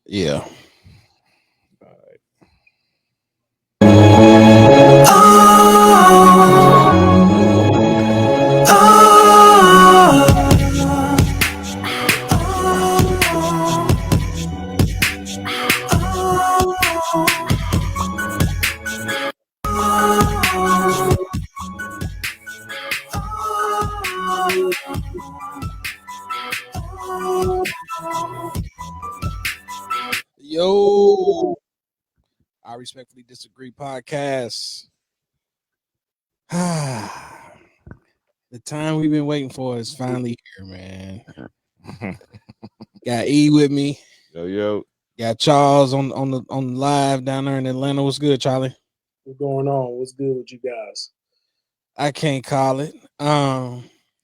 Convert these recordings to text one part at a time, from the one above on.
Yeah. Yo, I respectfully disagree podcast. The time we've been waiting for is finally here, man. Got E with me. Yo. Got Charles on the live down there in Atlanta. What's good, Charlie? What's going on? What's good with you guys? I can't call it.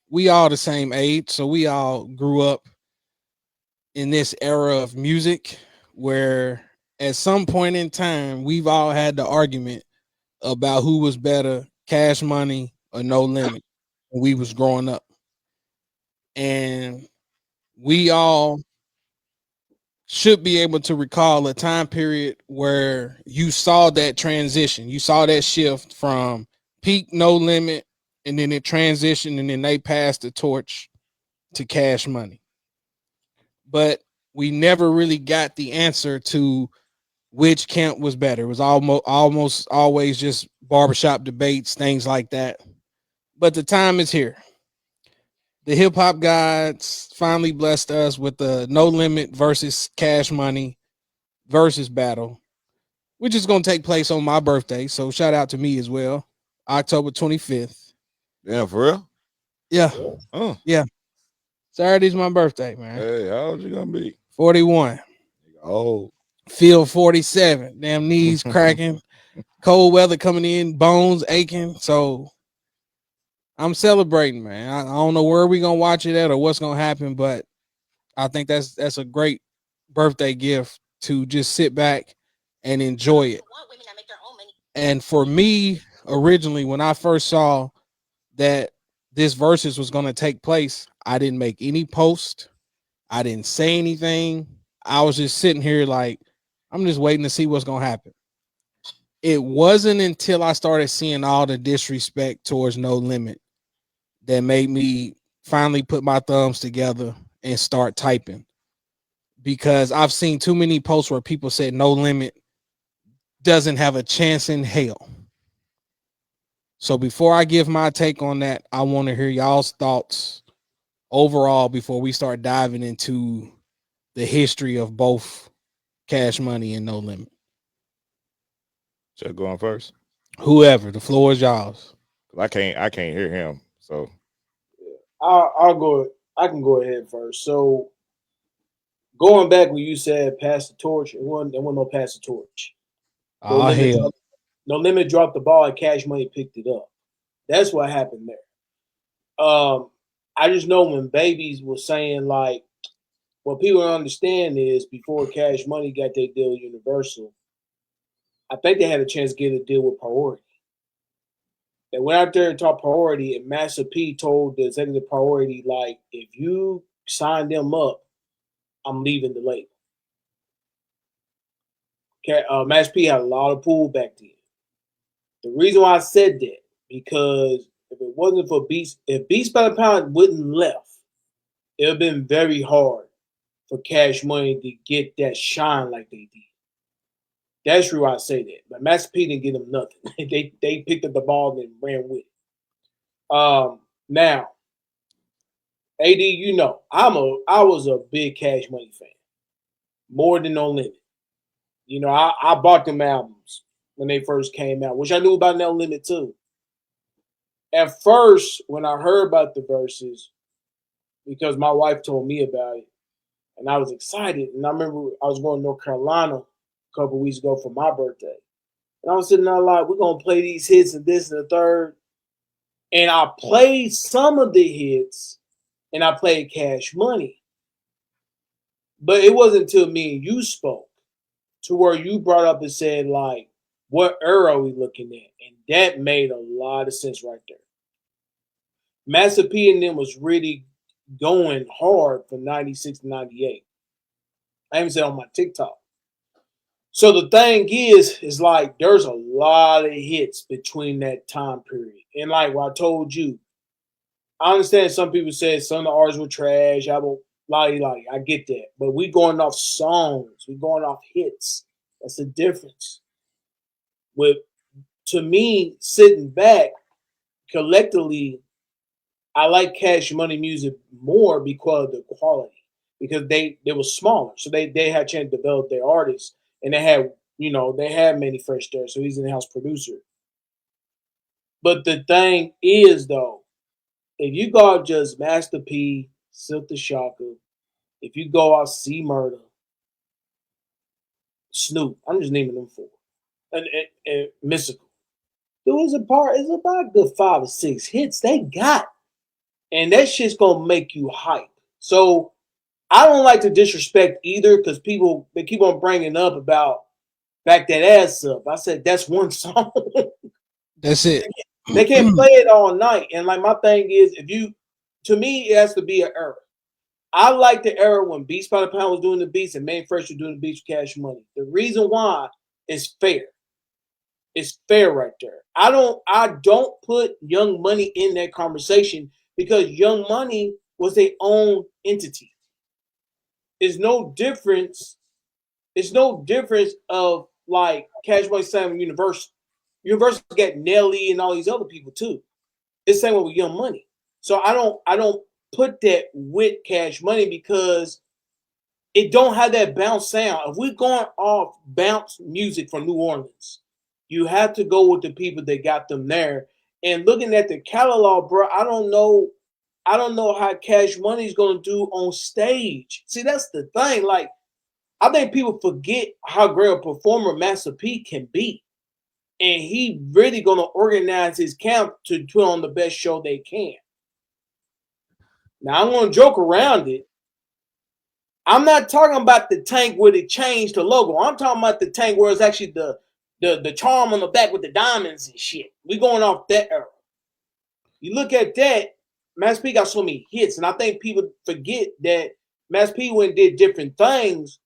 We all the same age, so we all grew up in this era of music where at some point in time we've all had the argument about who was better, Cash Money or No Limit, when we was growing up. And we all should be able to recall a time period where you saw that transition. You saw that shift from peak No Limit, and then it transitioned, and then they passed the torch to Cash Money. But we never really got the answer to which camp was better. It was almost always just barbershop debates, things like that. But the time is here. The hip hop gods finally blessed us with the No Limit versus Cash Money versus battle, which is going to take place on my birthday. So shout out to me as well, October 25th. Damn, for real? Yeah, Oh. yeah. Saturday's my birthday, man. Hey, how old you gonna be? 41. Oh. Feel 47. Damn knees cracking. Cold weather coming in, bones aching. So I'm celebrating, man. I don't know where we gonna watch it at or what's gonna happen, but I think that's a great birthday gift to just sit back and enjoy it. And for me, originally, when I first saw that this versus was gonna take place, I didn't make any post. I didn't say anything. I was just sitting here like, I'm just waiting to see what's gonna happen. It wasn't until I started seeing all the disrespect towards No Limit that made me finally put my thumbs together and start typing, because I've seen too many posts where people said No Limit doesn't have a chance in hell. So before I give my take on that, I want to hear y'all's thoughts overall before we start diving into the history of both Cash Money and No Limit. Should I go on first? Whoever, the floor is y'all's. I can't hear him. So I'll go. I can go ahead first. So going back when you said pass the torch, it wasn't no pass the torch. No Oh limit. hell. No limit dropped the ball and Cash Money picked it up. That's what happened there. I just know when babies was saying like, what people don't understand is before Cash Money got their deal with Universal, I think they had a chance to get a deal with Priority. They went out there and talked Priority, and Master P told the executive Priority, like, if you sign them up, I'm leaving the label. Master P had a lot of pull back then. The reason why I said that, because if it wasn't for Beast, if Beast by the Pound wouldn't left, it would have been very hard for Cash Money to get that shine like they did. That's true. I say that, but Master P didn't get them nothing. they picked up the ball and ran with it. Now, AD, I was a big Cash Money fan, more than No Limit. I bought them albums when they first came out, which I knew about No Limit too. At first, when I heard about the verses, because my wife told me about it, and I was excited. And I remember I was going to North Carolina a couple weeks ago for my birthday. And I was sitting there like, we're going to play these hits and this and the third. And I played some of the hits and I played Cash Money. But it wasn't until me and you spoke to where you brought up and said, like, what era are we looking at? And that made a lot of sense right there. Master P and them was really going hard from 96 to 98. I even said on my TikTok. So the thing is like there's a lot of hits between that time period. And like what I told you, I understand some people said some of the artists were trash. I will like I get that. But we going off songs, we going off hits. That's the difference. With to me, sitting back collectively, I like Cash Money music more because of the quality. Because they were smaller. So they had a chance to develop their artists. And they had, they had Manny Fresh there, so he's an in-house producer. But the thing is though, if you go out just Master P, Silk the Shocker, if you go out C Murder, Snoop, I'm just naming them four. And Mystical. There was it's about a good 5 or 6 hits they got. And that shit's gonna make you hype. So I don't like to disrespect either because they keep on bringing up about back that ass up. I said that's one song. That's it. They can't play it all night. And like my thing is, to me, it has to be an era. I like the era when Beats by the Pound was doing the beats and Manny Fresh was doing the beats with Cash Money. The reason why is fair. It's fair right there. I don't put Young Money in that conversation because Young Money was their own entity. It's no difference. It's no difference of like Cash Money Simon Universal. Universal got Nelly and all these other people too. It's the same with Young Money. So I don't put that with Cash Money because it don't have that bounce sound. If we're going off bounce music from New Orleans, you have to go with the people that got them there. And looking at the catalog, bro, I don't know how Cash Money is going to do on stage. See, that's the thing. Like, I think people forget how great a performer Master P can be. And he really going to organize his camp to put on the best show they can. Now, I'm going to joke around it. I'm not talking about the tank where they changed the logo. I'm talking about the tank where it's actually the charm on the back with the diamonds and shit. We going off that era. You look at that, Master P got so many hits, and I think people forget that Master P went and did different things.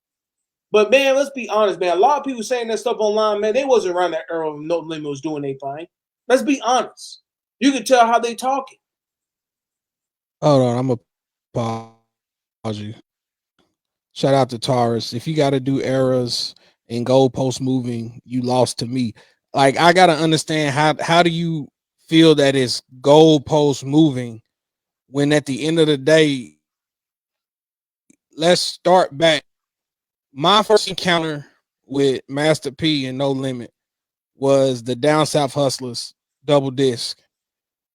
But man, let's be honest, man. A lot of people saying that stuff online, man, they wasn't around that era when No Limit was doing their thing. Let's be honest. You can tell how they talking. Hold on, I'm gonna pause you. Shout out to Taurus. If you got to do eras and goalpost moving, you lost to me. Like I gotta understand how do you feel that it's goalpost moving when at the end of the day, let's start back. My first encounter with Master P and No Limit was the Down South Hustlers double disc.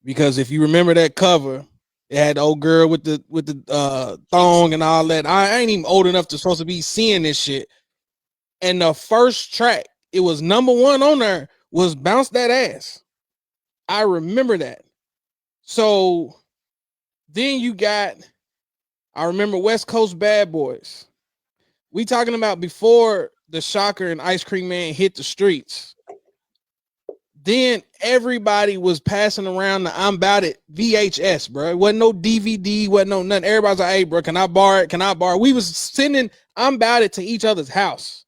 Because if you remember that cover, it had the old girl with the thong and all that. I ain't even old enough to supposed to be seeing this shit. And the first track, it was number 1 on there, was Bounce That Ass. I remember that. So then you got, I remember West Coast Bad Boys. We talking about before the Shocker and Ice Cream Man hit the streets. Then everybody was passing around the I'm About It VHS, bro. It wasn't no DVD, wasn't no nothing. Everybody's like, hey, bro, can I borrow it? Can I borrow it? We was sending I'm About It to each other's house.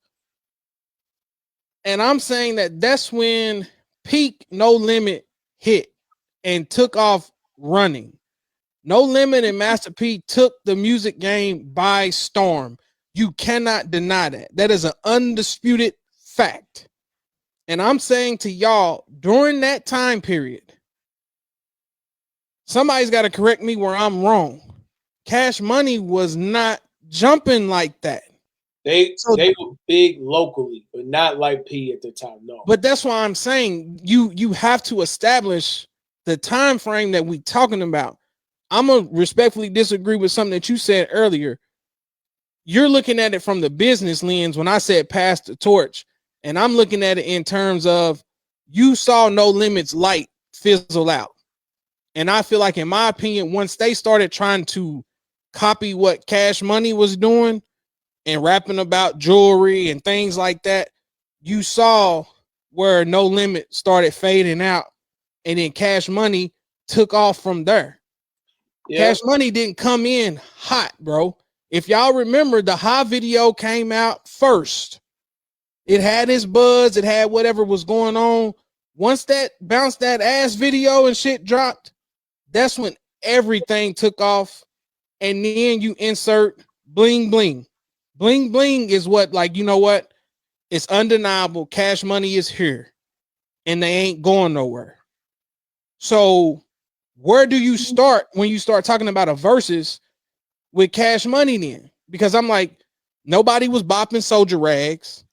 And I'm saying that's when peak No Limit hit and took off running. No Limit and Master P took the music game by storm. You cannot deny that. That is an undisputed fact. And I'm saying to y'all, during that time period, somebody's got to correct me where I'm wrong. Cash Money was not jumping like that. They were big locally, but not like P at the time. No. But that's why I'm saying you have to establish the time frame that we talking about. I'm gonna respectfully disagree with something that you said earlier. You're looking at it from the business lens when I said pass the torch, and I'm looking at it in terms of you saw No Limit's light fizzle out. And I feel like, in my opinion, once they started trying to copy what Cash Money was doing and rapping about jewelry and things like that, you saw where No Limit started fading out, and then Cash Money took off from there. Yeah. Cash Money didn't come in hot, bro. If y'all remember, the High video came out first. It had its buzz. It had whatever was going on. Once that Bounce That Ass video and shit dropped, that's when everything took off. And then you insert Bling Bling. Bling Bling is what, like, you know what? It's undeniable. Cash Money is here. And they ain't going nowhere. So where do you start when you start talking about a versus with Cash Money then? Because I'm like, nobody was bopping Soldier Rags.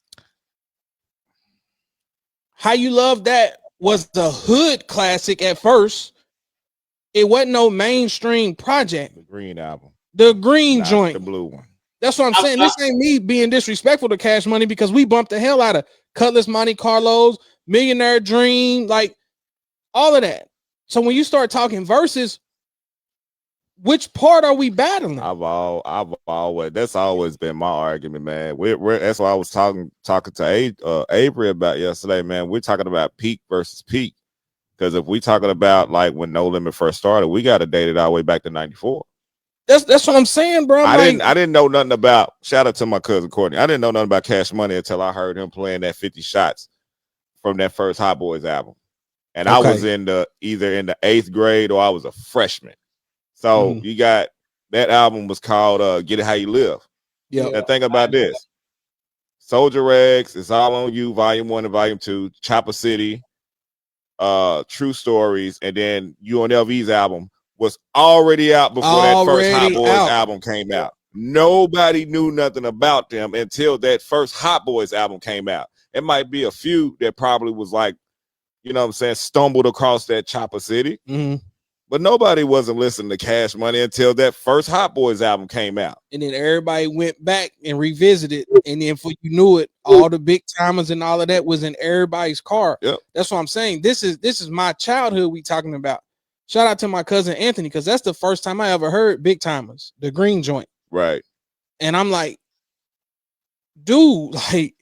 How You Love That was the hood classic at first. It wasn't no mainstream project. The Green album. The Green Not joint. the blue one. That's what I'm saying. This ain't me being disrespectful to Cash Money because we bumped the hell out of Cutlass Monte Carlos, Millionaire Dream, like all of that. So when you start talking verses, which part are we battling? I've always that's always been my argument, man. That's what I was talking to Avery about yesterday, man. We're talking about peak versus peak. Because if we talking about like when No Limit first started, we got to date it all the way back to 94. That's what I'm saying, bro. I didn't know nothing about, shout out to my cousin Courtney. I didn't know nothing about Cash Money until I heard him playing that 50 Shots from that first Hot Boys album. And I was either in the 8th grade or I was a freshman. So you got that album was called Get It How You Live. Yeah. And think about this. Soldier Rags, It's All On You, Volume 1 and Volume 2, Chopper City, True Stories, and then UNLV's album was already out before that first Hot Boys album came out. Nobody knew nothing about them until that first Hot Boys album came out. It might be a few that probably was like, you know what I'm saying, stumbled across that Chopper City. But nobody wasn't listening to Cash Money until that first Hot Boys album came out. And then everybody went back and revisited. And then before you knew it, all the big timers and all of that was in everybody's car. Yep. That's what I'm saying. This is my childhood we talking about. Shout out to my cousin Anthony, because that's the first time I ever heard Big Timers, the Green joint. Right. And I'm like, dude, like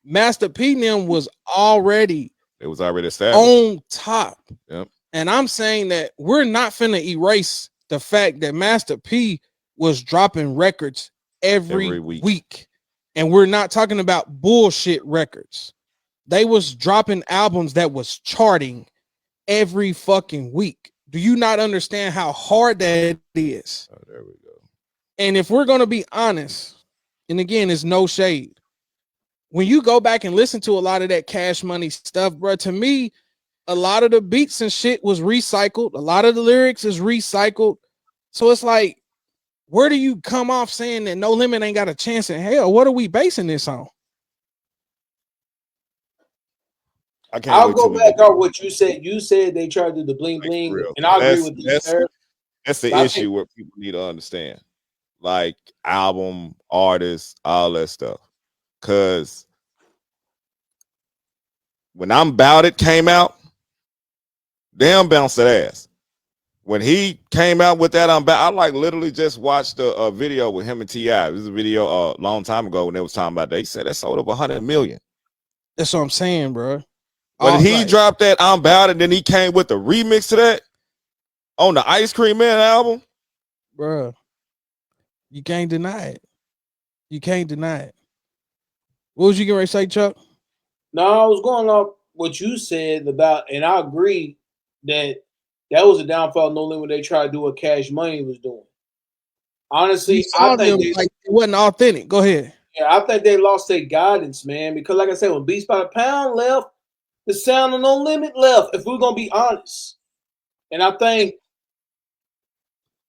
Master P and them was already established on top. Yep. And I'm saying that we're not finna erase the fact that Master P was dropping records every week. And we're not talking about bullshit records. They was dropping albums that was charting every fucking week. Do you not understand how hard that is? Oh, there we go. And if we're going to be honest, and again, it's no shade. When you go back and listen to a lot of that Cash Money stuff, bro, to me, a lot of the beats and shit was recycled. A lot of the lyrics is recycled. So it's like, where do you come off saying that No Limit ain't got a chance in hell? What are we basing this on? I'll go back on what you said. You said they tried to do the bling bling, and I agree with you. That's the issue where people need to understand, like album, artists, all that stuff. Because when I'm About It came out, damn Bounce That Ass. When he came out with that, I like literally just watched a video with him and T.I. It was a video a long time ago when they was talking about that. He said that sold over 100 million. That's what I'm saying, bro. When he dropped that I'm About It, then he came with the remix to that on the Ice Cream Man album. Bro, you can't deny it. You can't deny it. What was you getting ready to say, Chuck? No, I was going off what you said about, and I agree that was a downfall. No Limit, they tried to do what Cash Money was doing. Honestly, I think it wasn't authentic. Go ahead. Yeah, I think they lost their guidance, man. Because, like I said, when Beats by the Pound left, the sound of No Limit left. If we're gonna be honest, and I think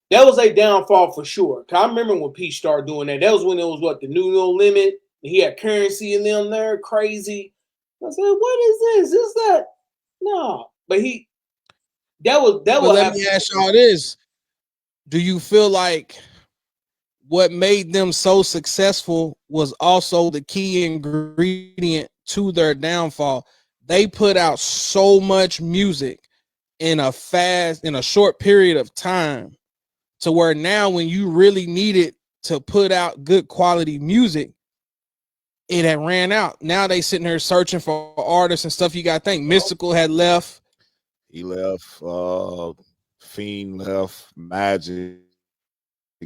that was a downfall for sure. Cause I remember when Pete started doing that. That was when it was the new No Limit. And he had Currency in them there, crazy. I said, "What is this? Is that no?" But that was. Let me ask y'all this: do you feel like what made them so successful was also the key ingredient to their downfall? They put out so much music in a short period of time to where now when you really needed to put out good quality music, it had ran out. Now they sitting here searching for artists and stuff. You got to think Mystical had left. He left. Fiend left. Magic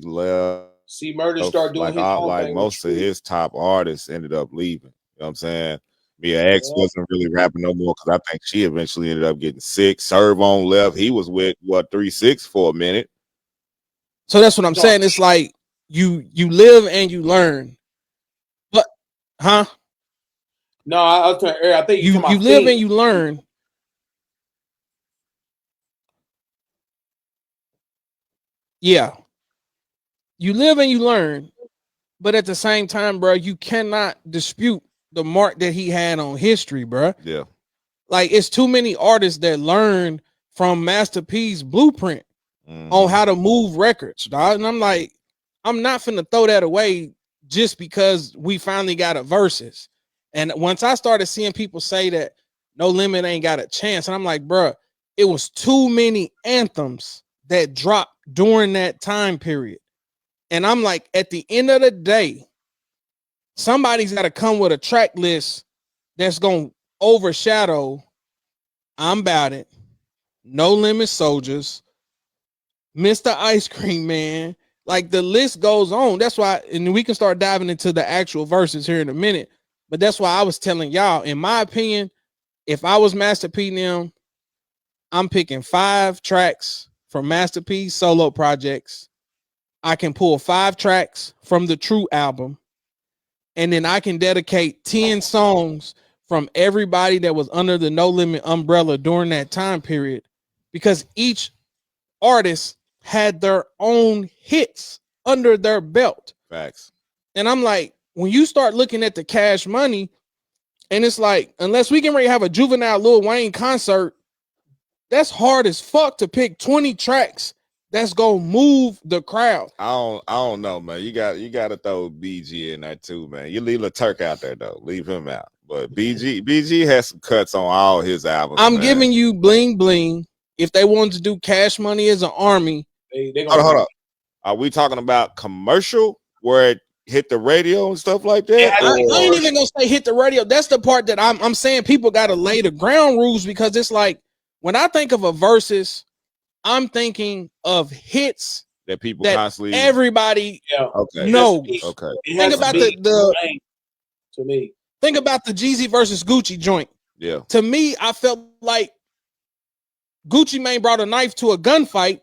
left. C Murder started doing his own like thing. most of his top artists ended up leaving. You know what I'm saying? Mia X wasn't really rapping no more because I think she eventually ended up getting sick. Serv-On left. He was with 3-6 for a minute. So that's what I'm saying. It's like you live and you learn. But No, I think you live and you learn. Yeah. You live and you learn, but at the same time, bro, you cannot dispute the mark that he had on history, bro. Yeah. Like, it's too many artists that learn from Master P's blueprint on how to move records, dog. And I'm like, I'm not finna throw that away just because we finally got a versus. And once I started seeing people say that No Limit ain't got a chance, and I'm like, bro, it was too many anthems that dropped during that time period. And I'm like, at the end of the day, somebody's got to come with a track list that's going to overshadow I'm About It, No Limit Soldiers, Mr. Ice Cream Man. Like, the list goes on. That's why, and we can start diving into the actual verses here in a minute. But that's why I was telling y'all, in my opinion, if I was Master P now, I'm picking 5 tracks from Master P's solo projects. I can pull 5 tracks from the True album, and then I can dedicate 10 songs from everybody that was under the No Limit umbrella during that time period, because each artist had their own hits under their belt. Facts. And I'm like, when you start looking at the Cash Money, and it's like, unless we can really have a Juvenile Lil Wayne concert, that's hard as fuck to pick 20 tracks that's gonna move the crowd. I don't know, man. You got to throw BG in there too, man. You leave the Turk out there though. Leave him out. But BG has some cuts on all his albums. I'm giving you Bling Bling. If they wanted to do Cash Money as an army, they hold up. Are we talking about commercial where it hit the radio and stuff like that? Yeah, I ain't even gonna say hit the radio. That's the part that I'm saying people got to lay the ground rules, because it's like, when I think of a versus, I'm thinking of hits that people that constantly everybody knows. Okay. Think about the to me. Think about the Jeezy versus Gucci joint. Yeah. To me, I felt like Gucci Mane brought a knife to a gunfight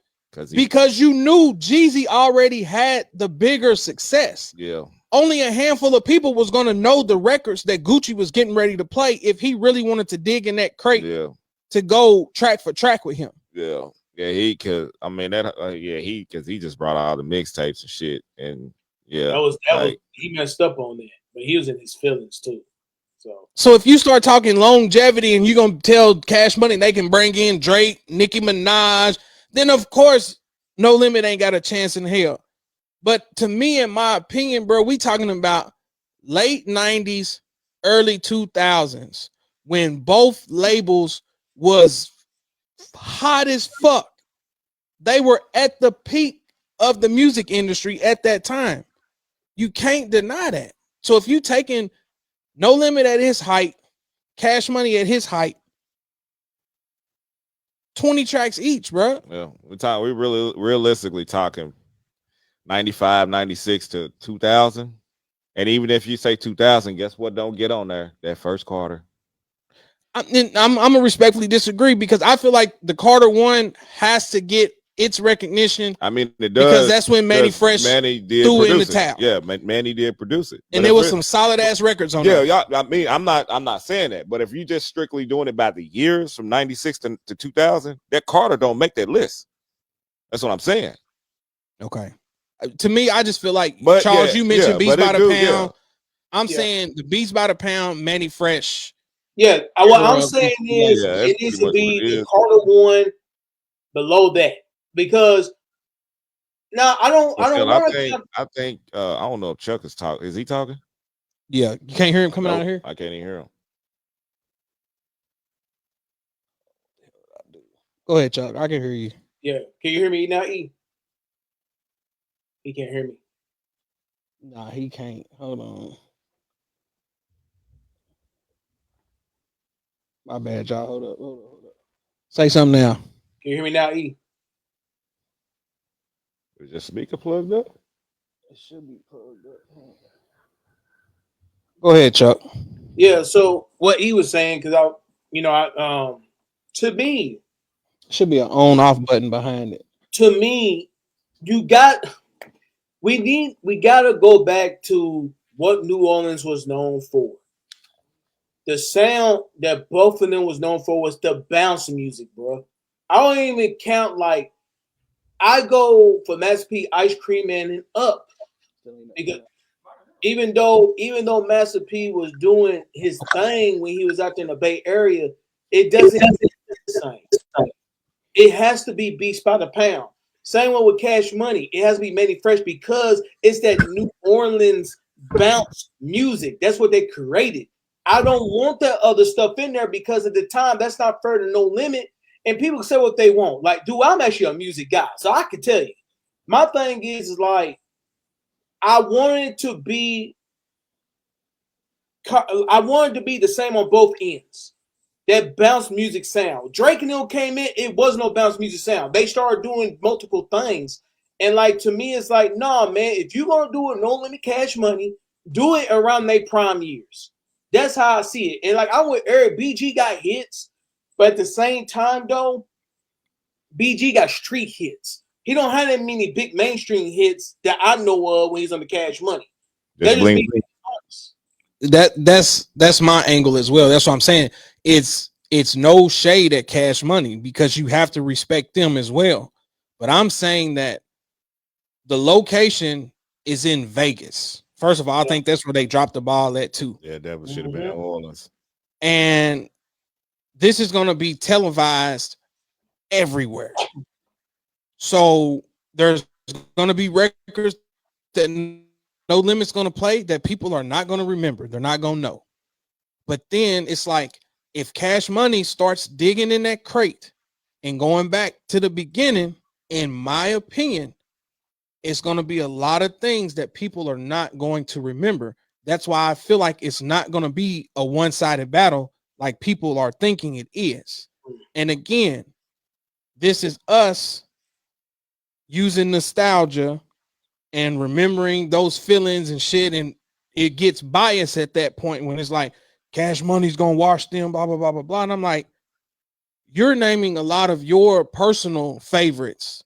because you knew Jeezy already had the bigger success. Yeah. Only a handful of people was going to know the records that Gucci was getting ready to play if he really wanted to dig in that crate to go track for track with him. Yeah. Yeah, he just brought all the mixtapes and shit, and that was he messed up on that, but he was in his feelings too. So if you start talking longevity and you're gonna tell Cash Money they can bring in Drake, Nicki Minaj, then of course No Limit ain't got a chance in hell. But to me, in my opinion, bro, we talking about late 90s, early 2000s, when both labels was hot as fuck. They were at the peak of the music industry at that time. You can't deny that. So if you taking No Limit at his height, Cash Money at his height, 20 tracks each, bro. Yeah, we really realistically talking 95, 96 to 2000. And even if you say 2000, guess what don't get on there? That first quarter. I'm gonna respectfully disagree, because I feel like the Carter one has to get its recognition. I mean, it does, because that's when Manny Fresh threw in the towel. Yeah, Manny did produce it, and there was some solid ass records on there. Yeah, I mean, I'm not saying that, but if you just strictly doing it by the years from 96 to 2000, that Carter don't make that list. That's what I'm saying. Okay. To me, I just feel like, Charles, you mentioned Beats by the Pound. Yeah. I'm saying the Beats by the Pound, Manny Fresh. Yeah, what I'm saying is it needs to be the Carter one below that, because now I think I don't know if Chuck is talking. Is he talking? Yeah, you can't hear him coming out of here. I can't even hear him. Go ahead, Chuck. I can hear you. Yeah, can you hear me now, E? He can't hear me. Nah, he can't. Hold on. My bad, y'all. Hold up. Say something now. Can you hear me now, E? Is your speaker plugged up? It should be plugged up. Go ahead, Chuck. Yeah. So what he was saying, because to me, Should be an on-off button behind it. to me, you got we gotta go back to what New Orleans was known for. The sound that both of them was known for was the bounce music, bro. I don't even count like I go for Master P, Ice Cream Man, and Up because even though Master P was doing his thing when he was out there in the Bay Area, it doesn't have to be the same. It has to be beats by the pound. Same one with Cash Money. It has to be made fresh because it's that New Orleans bounce music. That's what they created. I don't want that other stuff in there because at the time that's not fair to No Limit. And people say what they want. Like, dude, I'm actually a music guy, so I can tell you. My thing is like I wanted to be the same on both ends. That bounce music sound. Drake and them came in, it was no bounce music sound. They started doing multiple things. And like to me, it's like, nah, man, if you're gonna do it, No Limit Cash Money, do it around their prime years. That's how I see it. And like I'm with Eric, BG got hits, but at the same time, though, BG got street hits. He don't have that many big mainstream hits that I know of when he's on the Cash Money. Just bling. That's my angle as well. That's what I'm saying. It's no shade at Cash Money because you have to respect them as well. But I'm saying that the location is in Vegas. First of all, I think that's where they dropped the ball at too. Yeah, that should have been in Orleans. And this is going to be televised everywhere. So there's going to be records that No Limit's going to play that people are not going to remember. They're not going to know. But then it's like if Cash Money starts digging in that crate and going back to the beginning, in my opinion, it's going to be a lot of things that people are not going to remember. That's why I feel like it's not going to be a one-sided battle like people are thinking it is. And again, this is us using nostalgia and remembering those feelings and shit, and it gets biased at that point when it's like Cash Money's gonna wash them, blah blah blah blah blah. And I'm like, you're naming a lot of your personal favorites.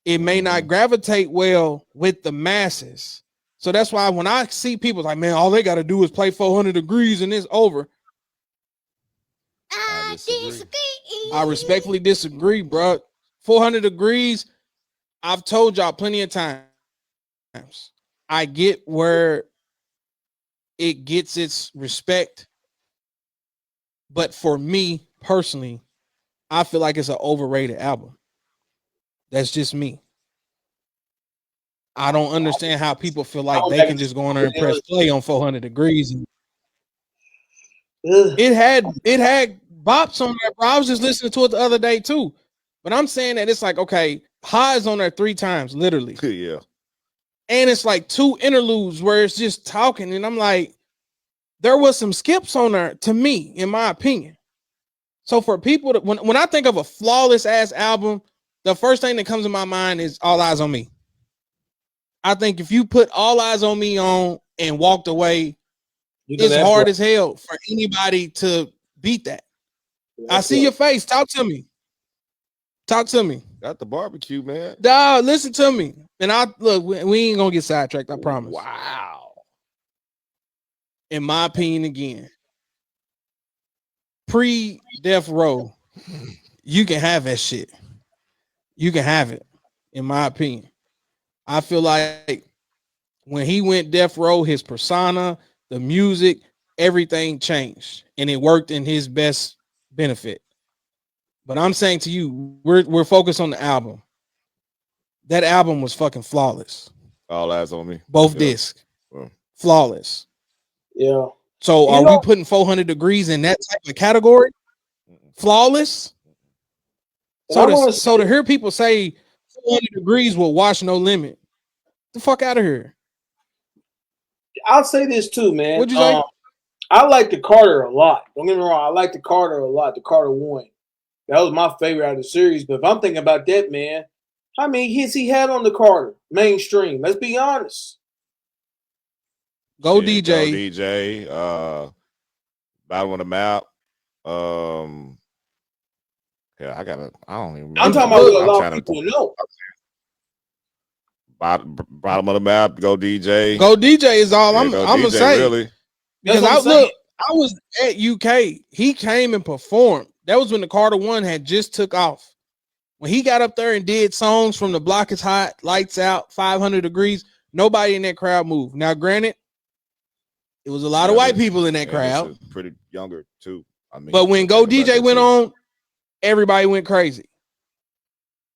It may not gravitate well with the masses. So that's why when I see people like, man, all they got to do is play 400 Degrees and it's over. I respectfully disagree, bro. 400 Degrees, I've told y'all plenty of times. I get where it gets its respect, but for me personally, I feel like it's an overrated album. That's just me. I don't understand how people feel like they can just go on there and press play on 400 Degrees. And it had bops on there, bro. I was just listening to it the other day too. But I'm saying that it's like, okay, High's on there 3 times, literally. Yeah. And it's like 2 interludes where it's just talking. And I'm like, there was some skips on there to me, in my opinion. So for people that when I think of a flawless ass album, the first thing that comes to my mind is All Eyes on Me. I think if you put All Eyes on Me on and walked away, it's hard as hell for anybody to beat that. I see your face. Talk to me. Talk to me. Got the barbecue, man. Dog, listen to me. And I look, we ain't gonna get sidetracked, I promise. Wow. In my opinion, again, pre-Death Row, you can have that shit. You can have it, in my opinion. I feel like when he went Death Row, his persona, the music, everything changed, and it worked in his best benefit. But I'm saying to you, we're focused on the album. That album was fucking flawless. All Eyes on Me. Both discs. Flawless. Yeah. So are we putting 400 Degrees in that type of category? Flawless? So to hear people say 400 Degrees will wash No Limit, the fuck out of here. I'll say this too, man. What'd you say? I like the Carter a lot. Don't get me wrong. I like the Carter a lot. The Carter 1. That was my favorite out of the series. But if I'm thinking about that, man, how many hits he had on the Carter mainstream? Let's be honest. Go Shit, DJ. Go DJ. Bottom of the map. Yeah, I don't even remember. I'm talking about what a lot of people know. Bottom of the map. Go DJ. Go DJ is all I'm Go gonna DJ, say. really. Because I was at UK. He came and performed. That was when the Carter One had just took off. When he got up there and did songs from The Block Is Hot, Lights Out, 500 Degrees, nobody in that crowd moved. Now, granted, it was a lot of white people in that crowd. Pretty younger too. I mean, but when Go DJ went on, everybody went crazy.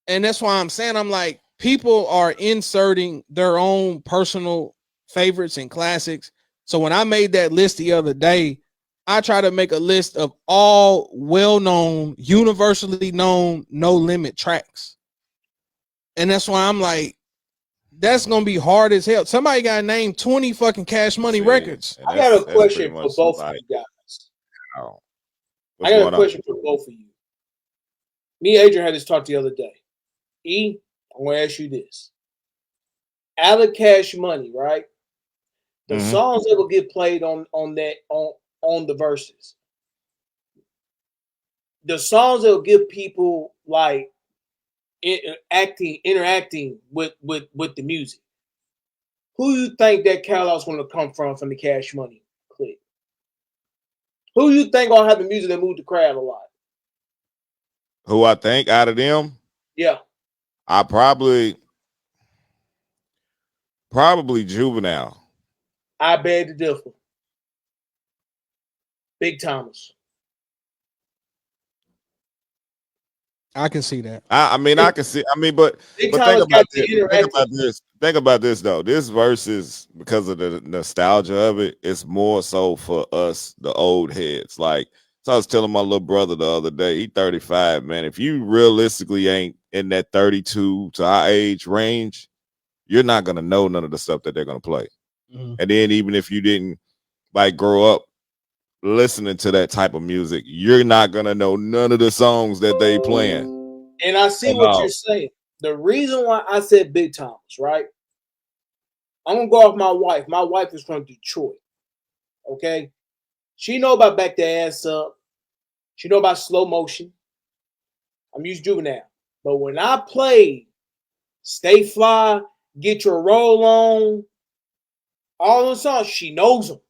And that's why I'm saying, I'm like, people are inserting their own personal favorites and classics. So when I made that list the other day, I try to make a list of all well-known, universally known, No Limit tracks. And that's why I'm like, that's going to be hard as hell. Somebody got named 20 fucking Cash Money records. I got a question for both of you guys. I got a question for both of you. Me and Adrian had this talk the other day. E, I'm going to ask you this. Out of Cash Money, right? The songs that will get played on the verses. The songs that will give people like interacting with the music. Who you think that catalog's going to come from the Cash Money clip? Who you think gonna have the music that move the crowd a lot? Who I think out of them? Yeah. I probably Juvenile. I beg to differ. Big Thomas. I can see that. I mean, I can see. I mean, but think about this. Think about this though. This versus, because of the nostalgia of it, it's more so for us, the old heads. Like, so I was telling my little brother the other day, he 35, man. If you realistically ain't in that 32 to our age range, you're not gonna know none of the stuff that they're gonna play. And then even if you didn't like grow up listening to that type of music, you're not gonna know none of the songs that they playing. And I see what you're saying. The reason why I said Big Thomas, right? I'm gonna go off my wife. My wife is from Detroit. Okay, she know about Back the Ass Up. She know about Slow Motion. I'm used Juvenile, but when I played Stay Fly, Get Your Roll On, all those songs, she knows them.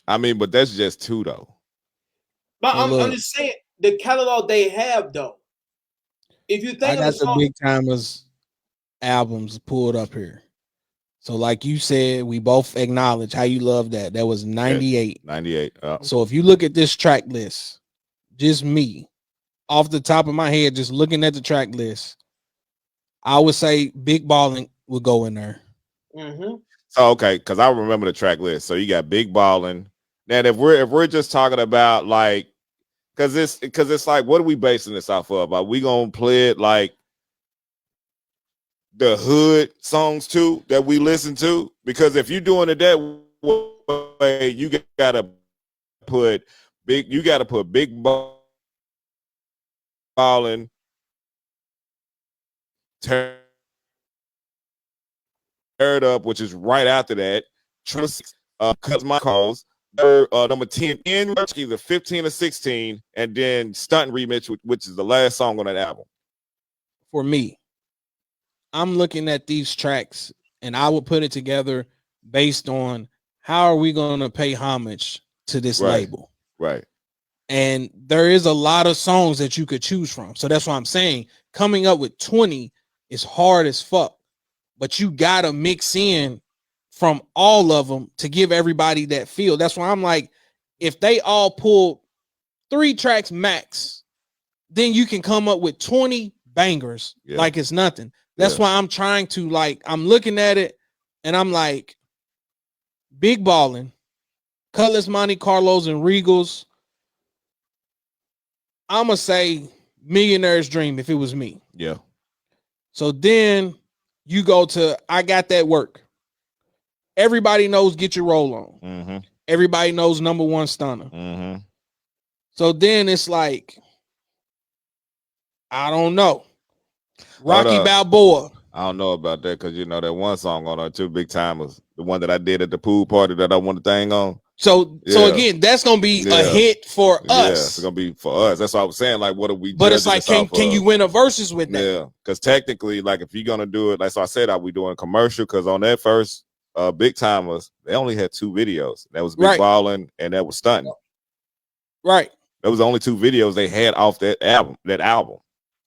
I mean, but that's just two though. But I'm just saying the catalog they have though. If you think I got the Big Timers albums pulled up here. So like you said, we both acknowledge how you love that. That was 98. 98. So if you look at this track list, just me, off the top of my head, just looking at the track list, I would say Big Ballin' would go in there. So okay, because I remember the track list. So you got Big Ballin'. Now if we're just talking about like, because it's like, what are we basing this off of? Are we gonna play it like the hood songs too that we listen to? Because if you're doing it that way, you gotta put Big Ballin', Tear It Up, which is right after that. Cause my calls. Number 10 in either 15 or 16, and then Stunt Remix, which is the last song on that album. For me, I'm looking at these tracks and I would put it together based on how are we going to pay homage to this label. Right. And there is a lot of songs that you could choose from. So that's why I'm saying coming up with 20 is hard as fuck, but you got to mix in from all of them to give everybody that feel. That's why I'm like, if they all pull 3 tracks max, then you can come up with 20 bangers like it's nothing. That's why I'm trying to, like, I'm looking at it and I'm like, Big Ballin', Cutlass, Monte Carlos, and Regals. I'm going to say Millionaire's Dream if it was me. Yeah. So then you go to I Got That Work. Everybody knows Get Your Roll On. Everybody knows Number One Stunner. So then it's like, I don't know. Rocky Balboa. I don't know about that because you know that one song on there too, Big Timers, the one that I did at the pool party that I want to thing on. So again, that's gonna be a hit for us. Yeah, it's gonna be for us. That's what I was saying. Like, what are we? But it's like, can you win a versus with that? Yeah, because technically, like, if you're gonna do it, like so I said, we doing commercial because on that first Big Timers, they only had 2 videos. That was Big Ballin' and that was Stunting. Right. That was the only 2 videos they had off that album.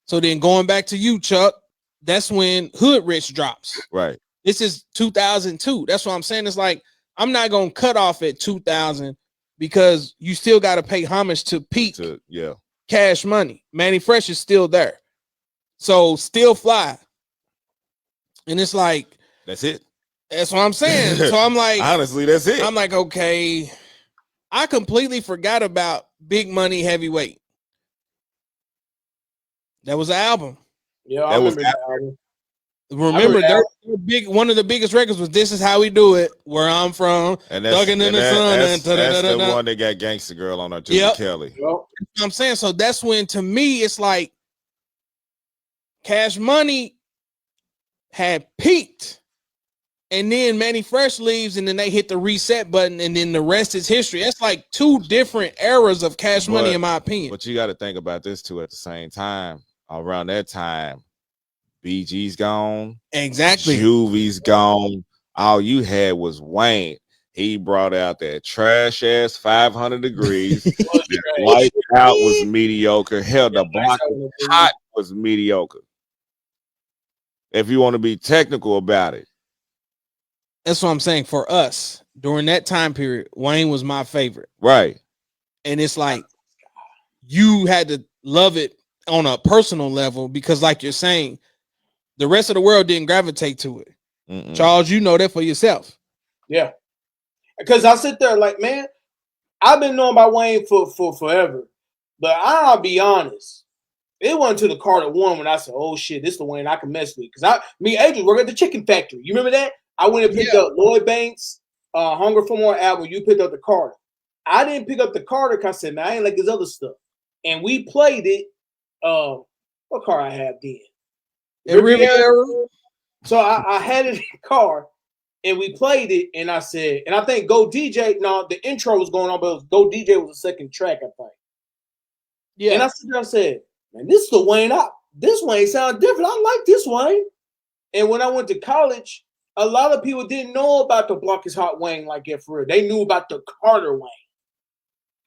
So then going back to you, Chuck, that's when Hood Rich drops. Right. This is 2002. That's what I'm saying. It's like, I'm not going to cut off at 2000 because you still got to pay homage to peak Cash Money. Manny Fresh is still there. So Still Fly. And it's like, that's it. That's what I'm saying. So I'm like, honestly, that's it. I'm like, okay, I completely forgot about Big Money Heavyweight. That was an album. Yeah, I remember that album. Remember, one of the biggest records was "This Is How We Do It," where I'm from. And that's the one that got Gangsta Girl on there too, Kelly. Yep. I'm saying, so that's when, to me, it's like Cash Money had peaked, and then Manny Fresh leaves, and then they hit the reset button, and then the rest is history. That's like 2 different eras of Cash Money, in my opinion. But you got to think about this too. At the same time, around that time, BG's gone. Exactly. Juvie's gone. All you had was Wayne. He brought out that trash ass 500 Degrees. Light Out was mediocre. Hell, the Block Hot was mediocre. If you want to be technical about it. That's what I'm saying. For us, during that time period, Wayne was my favorite. Right. And it's like, you had to love it on a personal level because, like you're saying, the rest of the world didn't gravitate to it. Mm-mm. Charles, you know that for yourself. Yeah. Because I sit there like, man, I've been knowing about Wayne for forever. But I'll be honest. It wasn't until the Carter 1 when I said, oh, shit, this is the Wayne I can mess with. Because Adrian, work at the Chicken Factory. You remember that? I went and picked up Lloyd Banks, Hunger for More album. You picked up the Carter. I didn't pick up the Carter because I said, man, I ain't like his other stuff. And we played it. What car I have then? Riviera. So I had it in the car, and we played it, and I said, and I think Go DJ, no, the intro was going on, but Go DJ was the second track, I think. Yeah. And I sit there and said, man, this is the Wayne. This Wayne sounds different. I like this Wayne. And when I went to college, a lot of people didn't know about the Block is Hot Wayne like that for real. They knew about the Carter Wayne.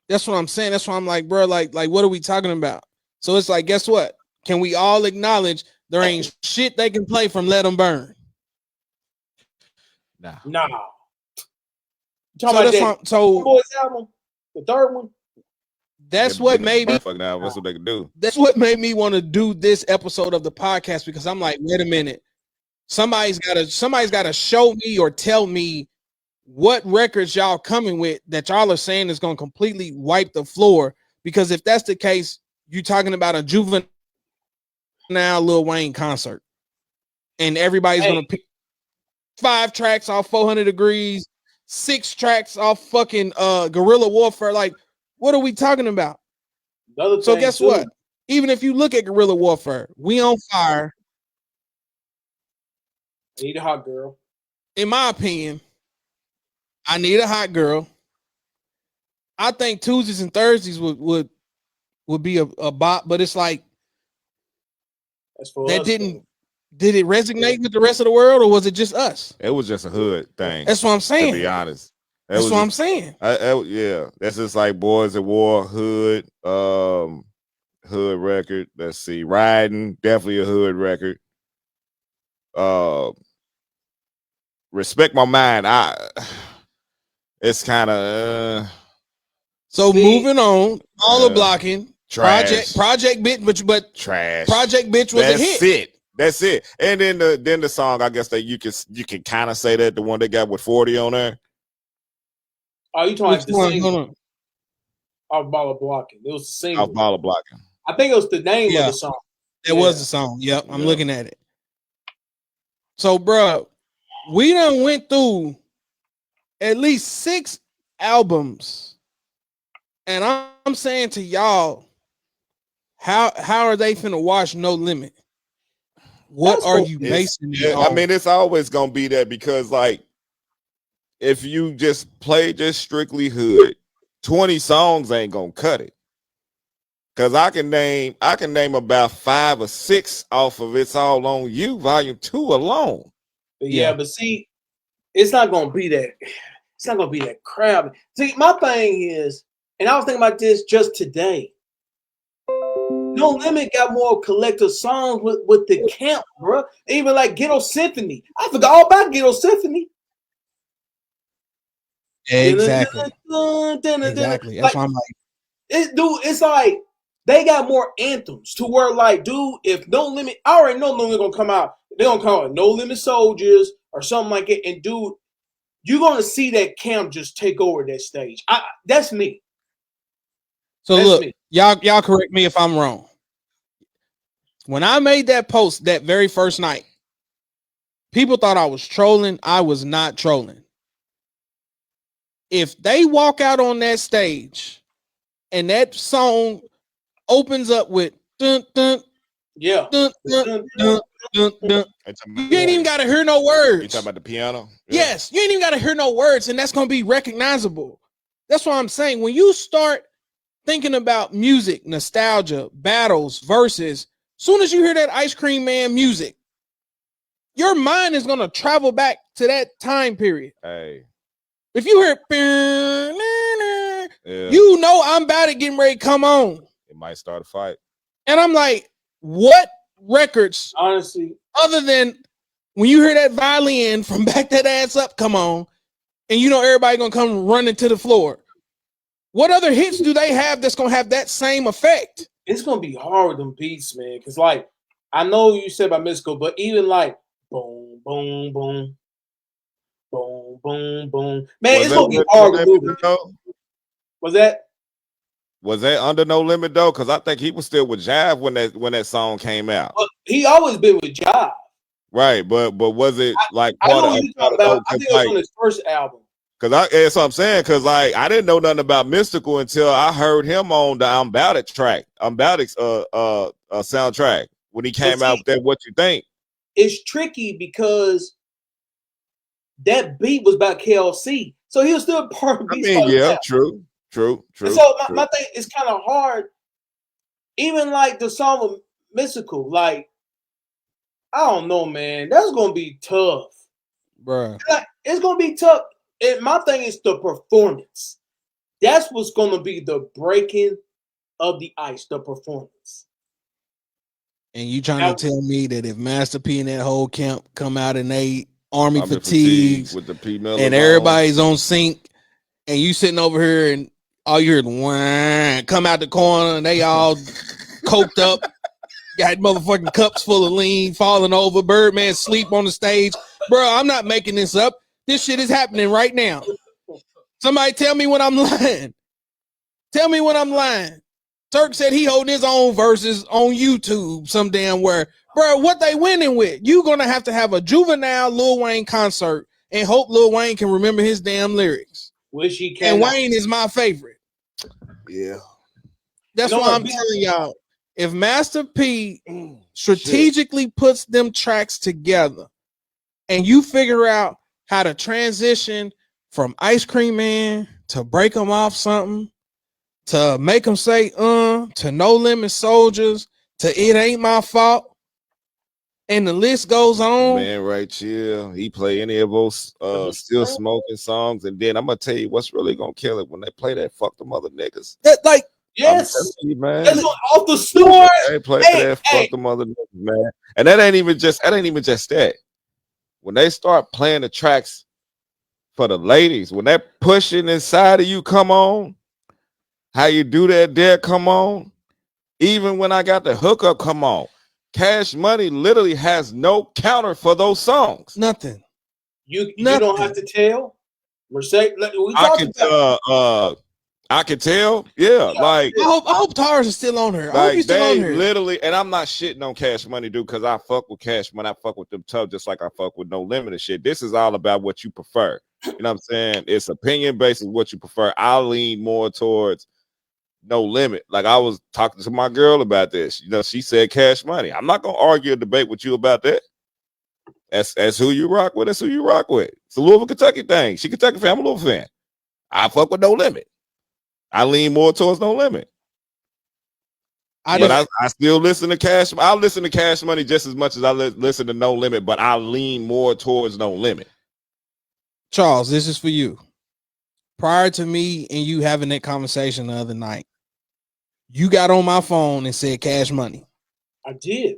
That's what I'm saying. That's why I'm like, bro, like what are we talking about? So it's like, guess what? Can we all acknowledge there ain't shit they can play from Let 'Em Burn? Nah. So Boys album, the third one. That's what made me. That's what they can do. That's what made me want to do this episode of the podcast because I'm like, wait a minute. Somebody's gotta show me or tell me what records y'all coming with that y'all are saying is gonna completely wipe the floor. Because if that's the case, you're talking about a Juvenile Lil Wayne concert, and everybody's gonna pick 5 tracks off 400 Degrees, 6 tracks off fucking Guerrilla Warfare. Like, what are we talking about? So guess what? Even if you look at Guerrilla Warfare, We on Fire. I need a hot girl. In my opinion, I need a hot girl. I think Tuesdays and Thursdays would be a bop, but it's like that did it resonate with the rest of the world, or was it just us? It was just a hood thing. That's what I'm saying. To be honest. That's what I'm saying. Yeah, that's just like Boys at War, hood record. Let's see, Riding, definitely a hood record. Respect My Mind. It's kind of so moving on. All the blocking. Trash. Project Bitch, but trash. Project Bitch was a hit. That's it. And then the song, I guess that you can kind of say that the one they got with 40 on there. Oh, you talking about the single? Off Ball of Blocking. It was the single. Off Ball of Blocking. I think it was the name of the song. It was the song. Yep, I'm looking at it. So, bro, we done went through at least 6 albums, and I'm saying to y'all, how are they finna watch No Limit? What That's are what- you It's- basing it yeah, on? I mean, it's always gonna be that because, like, if you just play just strictly hood, 20 songs ain't gonna cut it. Cause I can name about 5 or 6 off of It's All on You, Volume 2 alone. But Yeah. but see, it's not gonna be that. It's not gonna be that crowd. See, my thing is, and I was thinking about this just today. No Limit got more collective songs with the camp, bro. Even like Ghetto Symphony. I forgot all about Ghetto Symphony. Exactly. Exactly. That's Like, why I'm like, it's like they got more anthems to where, like, dude, if No Limit, I already know No Limit gonna come out. They're gonna call it No Limit Soldiers or something like it. And dude, you're gonna see that camp just take over that stage. That's me. so That's look, me. y'all correct me if I'm wrong. When I made that post that very first night, people thought I was trolling. I was not trolling. If they walk out on that stage and that song opens up with dun dun Yeah. dun dun dun dun dun, you ain't even gotta hear no You words. talking about the piano? Yes, you ain't even gotta hear no words, and that's gonna be recognizable. That's what I'm saying. When you start thinking about music, nostalgia, battles, verses, soon as you hear that Ice Cream Man music, your mind is gonna travel back to that time period. Hey, If you hear, yeah, you know I'm about to get ready to come on, it might start a fight. and I'm like, what records Honestly, other than when you hear that violin from Back That Ass Up come on, and you know everybody gonna come running to the floor? What other hits do they have that's gonna have that same effect? it's gonna be hard with them beats, man. Cause like I know you said about Mystical, but even like boom, boom, boom, boom, boom, boom. Man, Was it's that gonna be under hard No to Limit, move it. though? Was that? Was that under No Limit though? Because I think he was still with Jive when that song came out. Well, he always been with Jive. Right, but was it like I part know of what you talking about. I think it was on his first album. Cause that's what I'm saying. Cause like I didn't know nothing about Mystical until I heard him on the I'm Bout It track, I'm Bout It soundtrack when he came out with that What You Think. It's tricky because that beat was about KLC, so he was still part of I Beats mean, by yeah, himself. true. And so true. my thing is kind of hard. Even like the song with Mystical, like I don't know, man. That's gonna be tough. Bruh. Like, it's gonna be tough. And my thing is the performance. That's what's gonna be the breaking of the ice, the performance. And you trying to tell me that if Master P and that whole camp come out and they army fatigues with the P Millers and everybody's on sync, and you sitting over here and all you hear is whang, come out the corner and they all coked up, got motherfucking cups full of lean, falling over, Birdman sleep on the stage. Bro, I'm not making this up. This shit is happening right now. Somebody tell me when I'm lying. Tell me when I'm lying. Turk said he holding his own verses on YouTube some damn where. Bro, what they winning with? You gonna have to have a Juvenile Lil Wayne concert and hope Lil Wayne can remember his damn lyrics. Wish he can. And Wayne is my favorite. Yeah. That's why I'm telling y'all, if Master P strategically puts them tracks together and you figure out how to transition from Ice Cream Man to Break Them Off Something, to Make Them Say to No Limit Soldiers, to It Ain't My Fault, and the list goes on. Man, right, chill. He play any of those Still Smoking songs, and then I'm gonna tell you what's really gonna kill it when they play that Fuck Them Other Niggas. That, like, yes, you, man. That's off the store. They play that Fuck Them Other Niggas, man. And that ain't even just that. When they start playing the tracks for the ladies, when they're pushing inside of you, come on. How you do that there, come on. Even when I got the hookup, come on. Cash Money literally has no counter for those songs. Nothing. You don't have to tell. Mercedes, I can tell. Yeah, like I hope Tars is still on her. I hope he's still on her. Literally, and I'm not shitting on Cash Money, dude, because I fuck with Cash Money. I fuck with them tough, just like I fuck with No Limit and shit. This is all about what you prefer. You know what I'm saying? It's opinion based on what you prefer. I'll lean more towards No Limit. Like I was talking to my girl about this. You know, she said Cash Money. I'm not gonna argue or debate with you about that. That's who you rock with. That's who you rock with. It's a Louisville, Kentucky thing. She Kentucky fan. I'm a Louisville fan. I fuck with No Limit. I lean more towards No Limit. I still listen to Cash. I'll listen to Cash Money just as much as I listen to No Limit, but I lean more towards No Limit. Charles, this is for you. Prior to me and you having that conversation the other night, you got on my phone and said Cash Money. I did.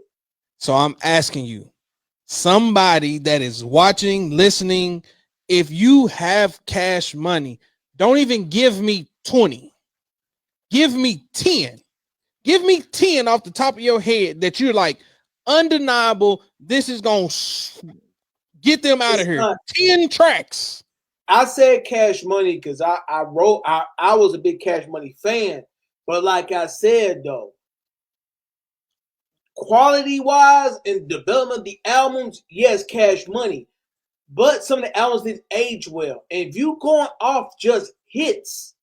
So I'm asking you, somebody that is watching, listening, if you have Cash Money, don't even give me 20. Give me 10. Give me 10 off the top of your head that you're like, undeniable, this is going to get them out of here. 10 tracks. I said Cash Money because I was a big Cash Money fan. But like I said, though, quality-wise and development of the albums, yes, Cash Money. But some of the albums didn't age well. And if you going off just hits,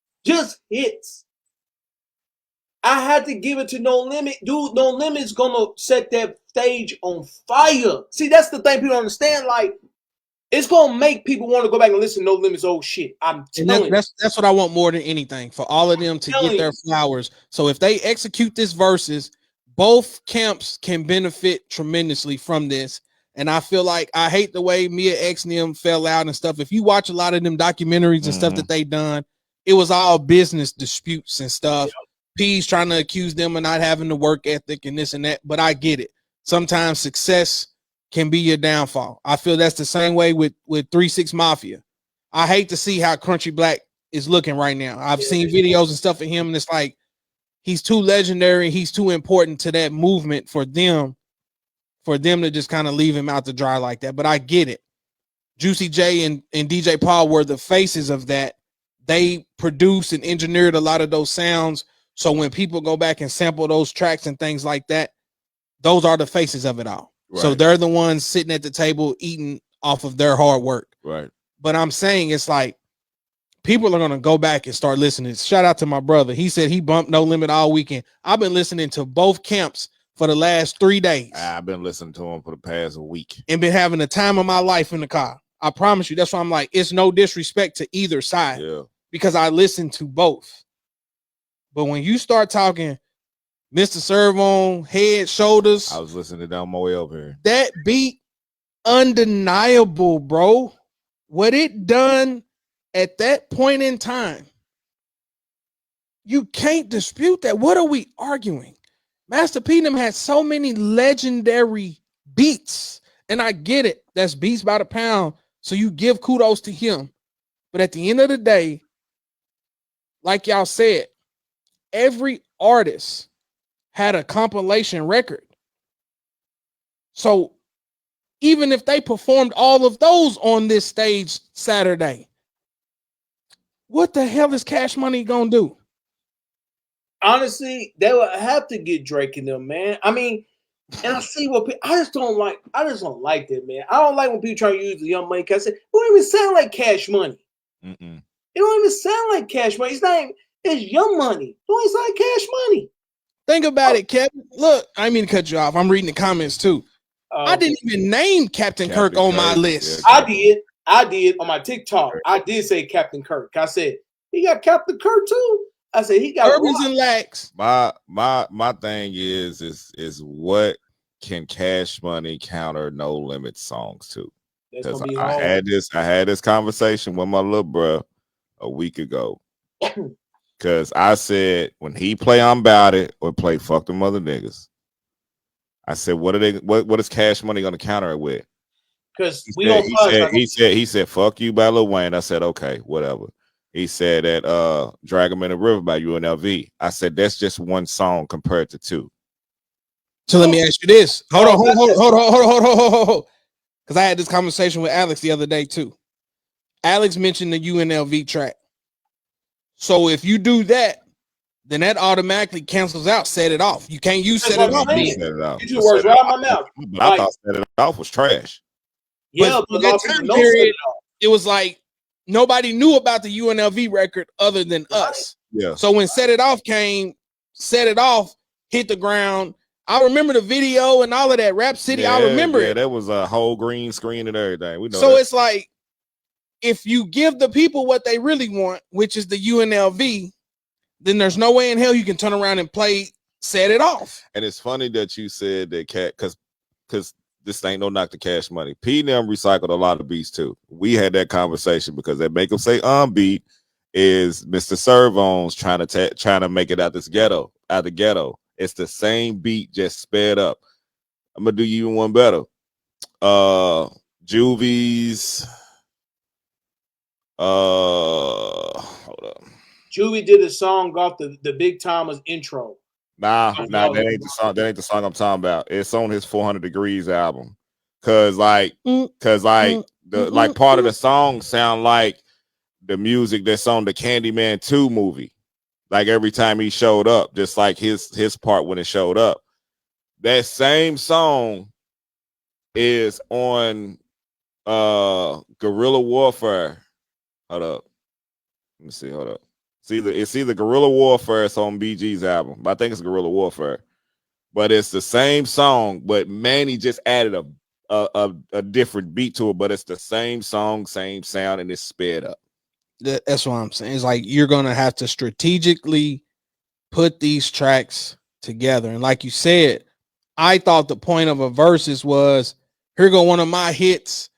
I had to give it to No Limit. Dude, No Limit's going to set that stage on fire. See, that's the thing people don't understand. Like, it's going to make people want to go back and listen to No Limit's old shit. I'm telling you. That's what I want more than anything, for all of them to get their flowers. So if they execute this versus, both camps can benefit tremendously from this. And I feel like I hate the way Mia X and them fell out and stuff. If you watch a lot of them documentaries and stuff that they done, it was all business disputes and stuff. Yep. P's trying to accuse them of not having the work ethic and this and that, but I get it. Sometimes success can be your downfall. I feel that's the same way with 3 6 Mafia. I hate to see how Crunchy Black is looking right now. I've seen videos and stuff of him, and it's like he's too legendary. He's too important to that movement for them to just kind of leave him out to dry like that. But I get it. Juicy J and DJ Paul were the faces of that. They produced and engineered a lot of those sounds. So when people go back and sample those tracks and things like that, those are the faces of it all. Right. So they're the ones sitting at the table eating off of their hard work. Right. But I'm saying it's like people are going to go back and start listening. Shout out to my brother. He said he bumped No Limit all weekend. I've been listening to both camps for the last 3 days. I've been listening to him for the past week. And been having the time of my life in the car. I promise you. That's why I'm like, it's no disrespect to either side. Yeah. Because I listen to both. But when you start talking Mr. Serv-On, Head, Shoulders. I was listening to Del Moel here. That beat, undeniable, bro. What it done at that point in time, you can't dispute that. What are we arguing? Master P them had so many legendary beats. And I get it. That's beats by the pound. So you give kudos to him. But at the end of the day, like y'all said, every artist had a compilation record. So even if they performed all of those on this stage Saturday, what the hell is Cash Money gonna do? Honestly, they would have to get Drake in them, man. I mean, and I see what people, I just don't like that, man. I don't like when people try to use the Young Money because it don't even sound like Cash Money. Mm-mm. It don't even sound like Cash Money. It's not even, it's Young Money. It don't even sound like Cash Money. Think about it, Kevin. Look, I didn't mean to cut you off. I'm reading the comments too. I didn't even name Captain Kirk on my list. Yeah, I did on my TikTok. I did say Captain Kirk. I said he got Captain Kirk too. I said he got Urbans and Lax. My thing is what can Cash Money counter No Limit songs to? Because I had this conversation with my little bro a week ago. Because I said when he play I'm About It or play Fuck Them Other Niggas, I said what is Cash Money gonna counter it with? Because he said fuck you by Lil Wayne. I said okay, whatever. He said that Drag 'Em in the River by UNLV. I said that's just one song compared to two. So let me ask you this. Hold on. Because I had this conversation with Alex the other day too. Alex mentioned the UNLV track. So if you do that, then that automatically cancels out Set It Off. You can't use Set It Off. You two words right out my mouth. But I thought Set It Off was trash. Yeah, but that time period, it was like nobody knew about the UNLV record other than us. Yeah. So when Set It Off came, Set It Off hit the ground. I remember the video and all of that. Rap City, I remember it. That was a whole green screen and everything. We know So that. it's like, if you give the people what they really want, which is the UNLV, then there's no way in hell you can turn around and play Set It Off. And it's funny that you said that because this ain't no knock to Cash Money. P and them recycled a lot of beats too. We had that conversation because they make them say beat is Mr. Servone's trying to make it out the ghetto. It's the same beat, just sped up. I'm gonna do you even one better. Juvie's hold up. Juvie did a song off the Big Timers intro. Nah, that ain't the song. That ain't the song I'm talking about. It's on his 400 Degrees album. Cause like part of the song sound like the music that's on the Candyman 2 movie. Like every time he showed up, just like his part when it showed up. That same song is on Guerrilla Warfare. Hold up. Let me see. Hold up. It's either Guerrilla Warfare. It's on BG's album. But I think it's Guerrilla Warfare. But it's the same song, but Manny just added a different beat to it. But it's the same song, same sound, and it's sped up. That's what I'm saying. It's like you're gonna have to strategically put these tracks together. And like you said, I thought the point of a versus was, here go one of my hits.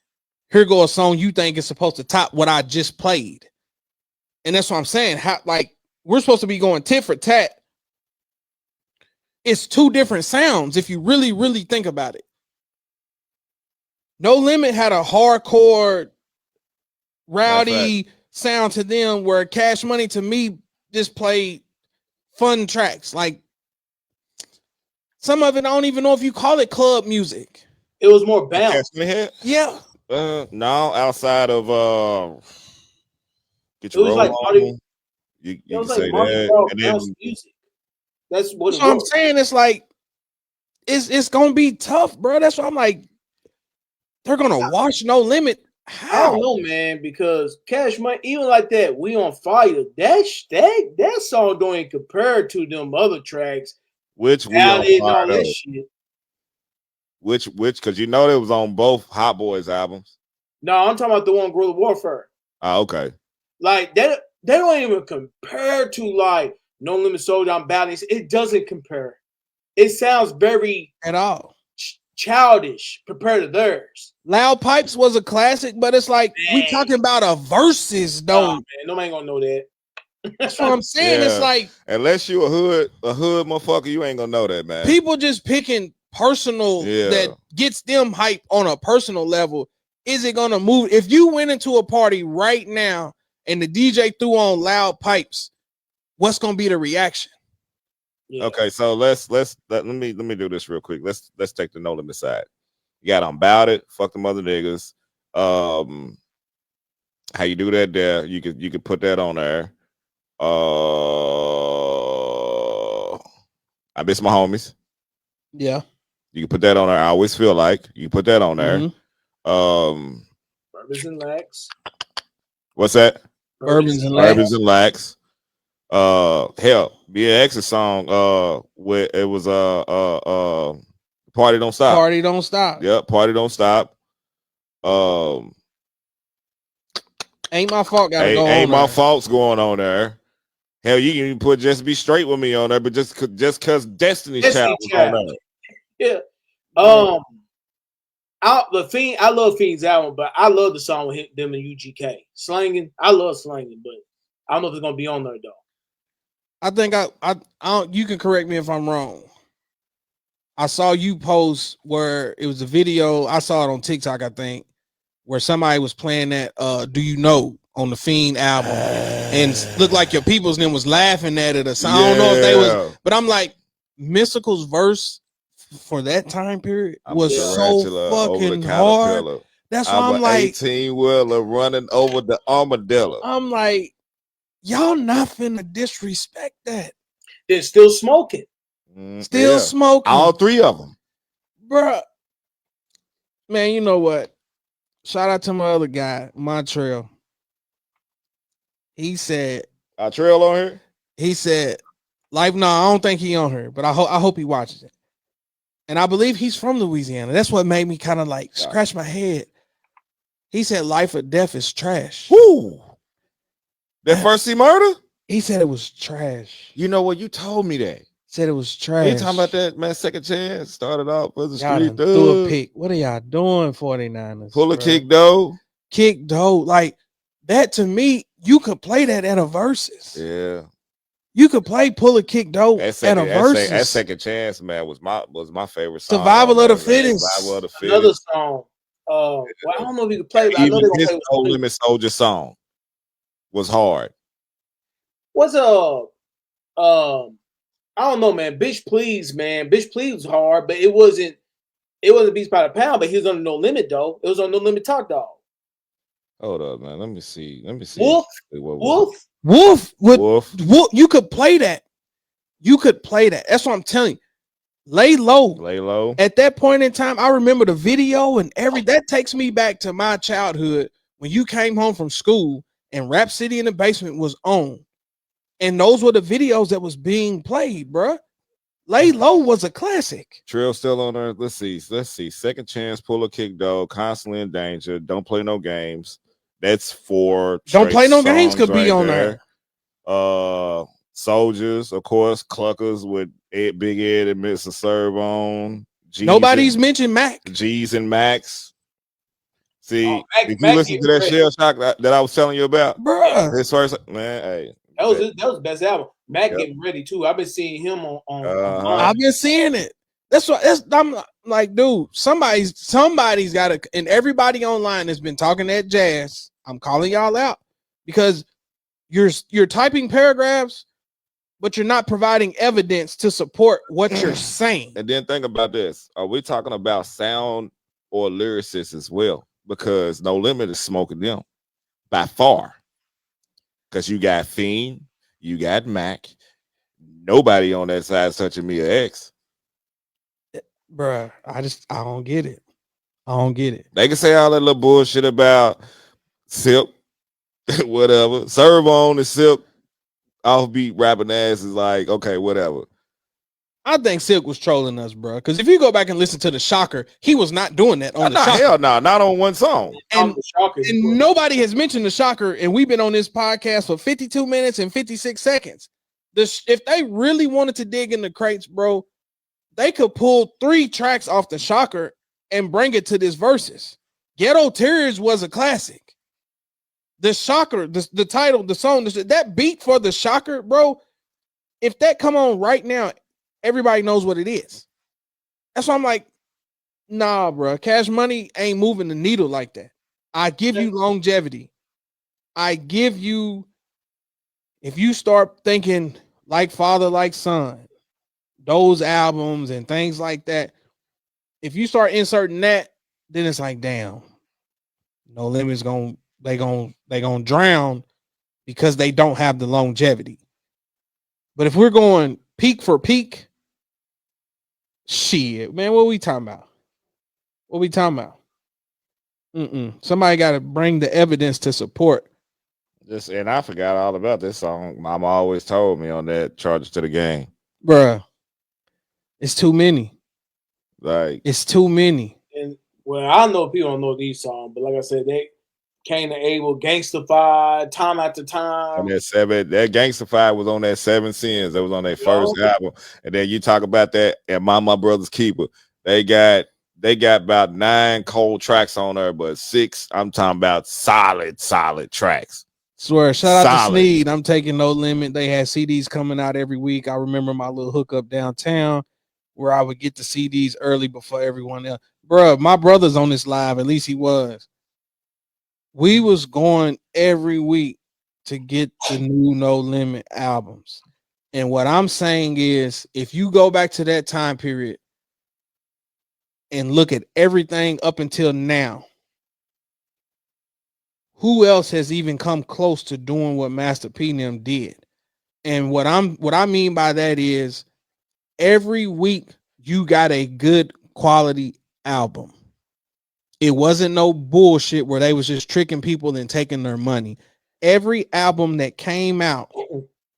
Here go a song you think is supposed to top what I just played. And that's what I'm saying. How, like, we're supposed to be going tit for tat. It's two different sounds if you really, really think about it. No Limit had a hardcore, rowdy sound to them, where Cash Money to me just played fun tracks. Like, some of it, I don't even know if you call it club music. It was more bounce. Yeah. No, outside of Get It Your was Roll like On. You can say that. And then, music. That's what I'm saying. It's like it's gonna be tough, bro. That's why I'm like, they're gonna watch No Limit. How? I don't know, man, because Cash Money, even like that, We on Fire, that song don't even compare to them other tracks. Which We on Fire, that shit. Which, because you know it was on both Hot Boys albums. No, I'm talking about the one Guerrilla Warfare. Okay. Like that, they don't even compare to like No Limit Soldier, I'm Balanced. It doesn't compare. It sounds very at all childish compared to theirs. Loud Pipes was a classic, but it's like, we talking about a versus though. Man, nobody gonna know that. That's what I'm saying. Yeah. It's like, unless you a hood motherfucker, you ain't gonna know that, man. People just picking personal that gets them hype on a personal level. Is it gonna move? If you went into a party right now and the DJ threw on Loud Pipes, what's gonna be the reaction? Yeah. Okay, so let me do this real quick. Let's take the No Limit side. You got on Bout It, fuck them other niggas. How you do that there? You could put that on there. I Miss My Homies. Yeah. You can put that on there. I Always Feel Like. You can put that on there. Bourbons and Lax. What's that? Bourbons and Lax. Hell, BX's song where it was Party Don't Stop. Party Don't Stop. Yep, Party Don't Stop. Ain't My Fault Ain't My Fault's going on there. Hell, you can even put Just Be Straight With Me on there, but just cause Destiny's Child was on Yeah. there. I love Fiend's album, but I love the song with them and UGK. Slanging, I love Slanging, but I don't know if it's gonna be on there though. I think I you can correct me if I'm wrong. I saw you post where it was a video. I saw it on TikTok, I think, where somebody was playing that Do You Know on the Fiend album, and looked like your people's name was laughing at it or something. I don't know if they was, but I'm like, Mystikal's verse for that time period was so fucking hard. That's why I'm like, 18-wheeler running over the armadillo. I'm like, y'all not finna disrespect that. They're still smoking. Still smoking. All three of them. Bruh. Man, you know what? Shout out to my other guy, Montreal. He said, Trail on here? He said, "Life, no, I don't think he on her, but I hope he watches it." And I believe he's from Louisiana. That's what made me kind of like scratch my head. He said, "Life or Death is trash." Whoo! That First C Murder? He said it was trash. You know what? You told me that. Said it was trash. You talking about that, man? Second Chance started off as a Y'all street threw a pick. What are y'all doing, 49ers? Pull a kick though. Kick though. Like that to me, you could play that at a versus. Yeah. You could play Pull a Kick though at a versus. That Second Chance, man, was my favorite song. Survival of the Fittest. Survival of the Fittest. Another song. Well, I don't know if you could play, but I know they're gonna play No Limit Soldier song was hard. What's I don't know, man. Bitch Please, man. Bitch Please was hard, but it wasn't Beats by the Pound, but he was on No Limit though. It was on No Limit Top Dog. Hold up, man. Let me see. Wolf. You could play that. You could play that. That's what I'm telling you. Lay low. At that point in time, I remember the video and that takes me back to my childhood when you came home from school and Rap City in the Basement was on. And those were the videos that was being played, bruh. Lay Low was a classic. Trill still on there. Let's see. Second Chance, Pull a Kick, Dog, Constantly in Danger, Don't Play No Games. That's 4. Don't Play No Games could be on there. Soldiers, of course, Cluckers with Big Ed and Mr. Serv-On. Nobody's mentioned Mac. G's and Max. See, if you listen to that Shell Shock that I was telling you about, bruh, his first man, hey. That was the best album. Mac getting ready too. I've been seeing him on I've been seeing it. I'm like, dude, somebody's got to, and everybody online has been talking that jazz. I'm calling y'all out because you're typing paragraphs, but you're not providing evidence to support what you're saying. And then think about this. Are we talking about sound or lyricists as well? Because No Limit is smoking them by far. Because you got Fiend, you got Mac. Nobody on that side is touching me or X. Bruh, I don't get it. I don't get it. They can say all that little bullshit about Silk, whatever. Serv-On and Silk offbeat rapping ass is like, okay, whatever. I think Silk was trolling us, bro. Because if you go back and listen to the Shocker, he was not doing that on the Shocker. Hell no, not on one song. And nobody has mentioned the Shocker, and we've been on this podcast for 52 minutes and 56 seconds. If they really wanted to dig in the crates, bro, they could pull 3 tracks off the Shocker and bring it to this verses. Ghetto Tears was a classic. The Shocker, the title, the song, that beat for the Shocker, bro, if that come on right now, everybody knows what it is. That's why I'm like, nah, bro. Cash Money ain't moving the needle like that. I give you longevity. I give you, if you start thinking Like Father, Like Son, those albums and things like that, if you start inserting that, then it's like, damn, No Limit's they gonna drown because they don't have the longevity. But if we're going peak for peak, shit, man, what we talking about? Somebody got to bring the evidence to support. And I forgot all about this song. Mama always told me on that Charges to the Game. Bruh, it's too many. Like, it's too many. And well, I know people don't know these songs, but like I said, they Cain and Abel, Gangstafied, Time After Time. On that Gangstafied was on that 7 Sins. That was on their first album. And then you talk about that and My Brother's Keeper. They got about 9 cold tracks on there, but 6, I'm talking about solid tracks. Swear, shout out to Sneed. I'm taking No Limit. They had CDs coming out every week. I remember my little hookup downtown where I would get the CDs early before everyone else. Bruh, my brother's on this live. At least he was. We was going every week to get the new No Limit albums. And what I'm saying is, if you go back to that time period and look at everything up until now, who else has even come close to doing what Master P and them did? And what I mean by that is every week you got a good quality album. It wasn't no bullshit where they was just tricking people and taking their money. Every album that came out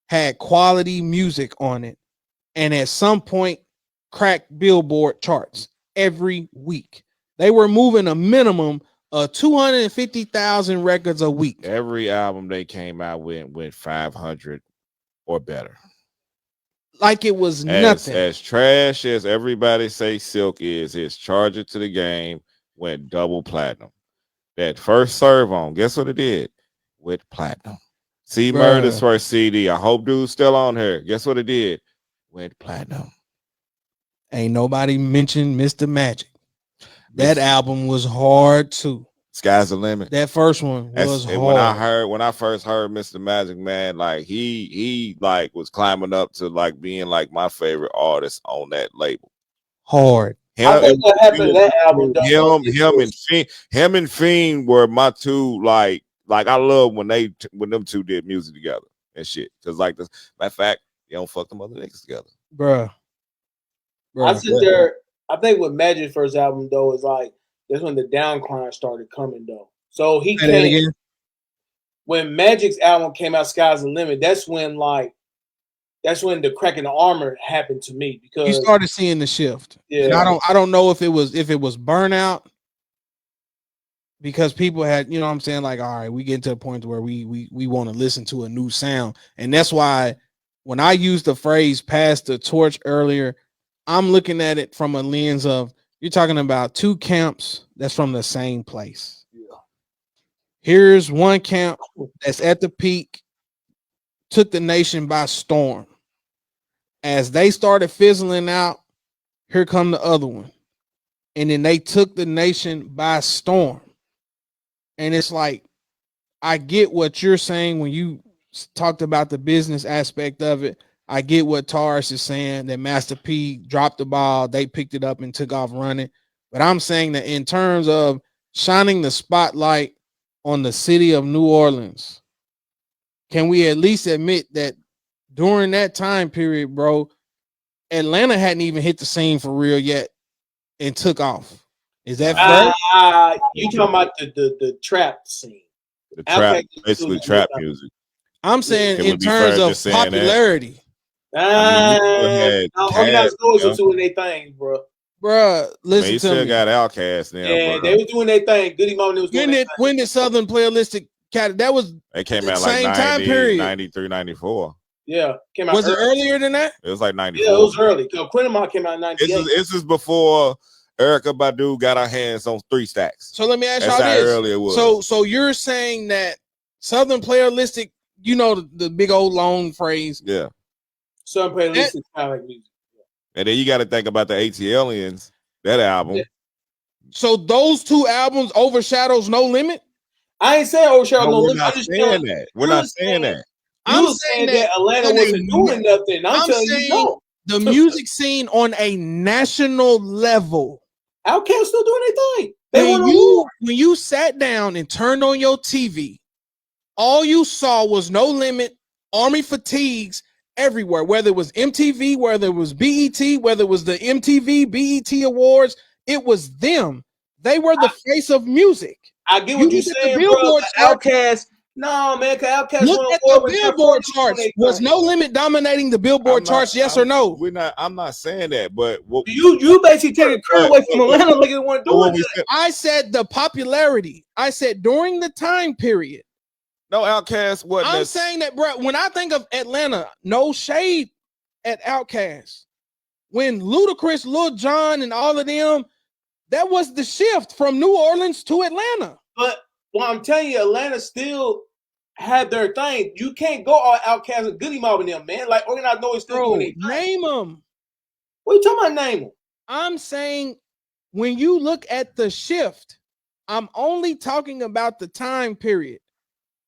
had quality music on it, and at some point cracked Billboard charts every week. They were moving a minimum of 250,000 records a week. Every album they came out with went 500 or better. Like it was nothing. As trash as everybody say Silk is, his Charge It to the Game went double platinum. That first Serve On, guess what it did? Went platinum. C Murder's first CD, I hope dude's still on here. Guess what it did? Went platinum. Ain't nobody mentioned Mr. Magic. That album was hard too. Sky's the Limit. That first one was hard. When I first heard Mr. Magic, man, like he like was climbing up to like being like my favorite artist on that label. Hard. I think what happened to that album. Him and Fiend were my two like I love when them two did music together and shit. Cause like this, matter of fact, they don't fuck them other niggas together, bruh. I sit there. I think with Magic's first album though is like that's when the downcline started coming though. So he came when Magic's album came out, Sky's the Limit. That's when the crack in the armor happened to me because you started seeing the shift. Yeah, and I don't know if it was burnout because people had, you know what I'm saying, like, all right, we get to a point where we want to listen to a new sound, and that's why when I used the phrase "pass the torch" earlier, I'm looking at it from a lens of you're talking about two camps that's from the same place. Yeah. Here's one camp that's at the peak, took the nation by storm. As they started fizzling out, here come the other one. And then they took the nation by storm. And it's like, I get what you're saying when you talked about the business aspect of it. I get what Taurus is saying, that Master P dropped the ball, they picked it up and took off running. But I'm saying that in terms of shining the spotlight on the city of New Orleans, can we at least admit that during that time period, bro, Atlanta hadn't even hit the scene for real yet and took off? Is that fair? You talking about the trap scene? The trap, basically trap music. I'm saying in terms of popularity. Organized Noise was doing their thing, bro. Bruh, listen to still me. got Outkast now. Yeah, they was doing their thing. Goody Mob was doing their thing. When did Southern Playalistic cat? That was they came out like 90, 93, 94. Yeah, came out. Was it earlier than that? It was like 94. Yeah, it was early. Quintamon came out in 98. This is before Erykah Badu got her hands on 3 Stacks. So let me ask y'all this. Early it was. So you're saying that Southern Playalistic, you know the big old long phrase. Yeah. Southern Playalistic kind of like music. And then you got to think about the ATLiens, that album. Yeah. So those two albums overshadows No Limit? I ain't saying overshadow No Limit. I'm just saying that. We're not saying that. I'm saying that Atlanta wasn't doing nothing. I'm telling you no. The music scene on a national level. Outkast still doing their thing. When you sat down and turned on your TV, all you saw was No Limit, Army Fatigues everywhere, whether it was MTV, whether it was BET, whether it was the MTV, BET Awards, it was them. They were the face of music. I get what you're saying, bro. Outkast. No, man, because Outkast look at the Billboard charts. Was No Limit dominating the Billboard charts? Yes or no? I'm not saying that, but you basically taking credit away from Atlanta like it wasn't doing that. I said the popularity. I said during the time period. No, Outkast wasn't. I'm saying that, bro. When I think of Atlanta, no shade at Outkast. When Ludacris, Lil Jon, and all of them, that was the shift from New Orleans to Atlanta. But well, I'm telling you, Atlanta still had their thing. You can't go all Outkast and Goody Mob in them, man. Like Organized Noise still doing their thing. Name them. What are you talking about? Name them. I'm saying when you look at the shift, I'm only talking about the time period.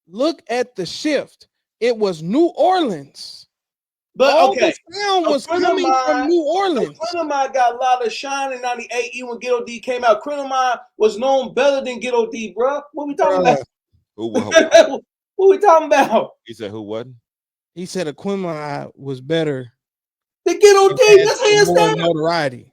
Look at the shift. It was New Orleans. But all okay, the sound was coming from New Orleans. A friend of mine got a lot of shine in 98 even when Ghetto D came out. A friend of mine was known better than Ghetto D, bro. What we talking about? What we talking about? He said who wasn't? He said Aquemini was better than Ghetto D. That's hands down. Notoriety.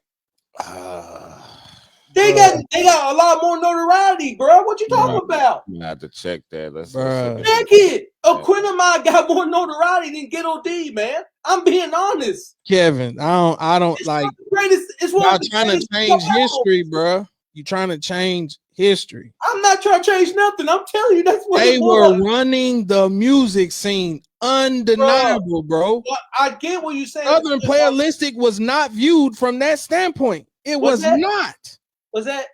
They got a lot more notoriety, bro. What you talking about? You have to check that. Let's check it. Aquinamide got more notoriety than Ghetto D, man. I'm being honest. Kevin, I don't It's like. one of the greatest. It's one Y'all of the trying to greatest change hip-hop history, albums. bro. You trying to change history. I'm not trying to change nothing. I'm telling you, that's what They it were was. running the music scene, undeniable, bro. But I get what you're saying. Southern Playalistic was not viewed from that standpoint. It What's was that? not. Was that?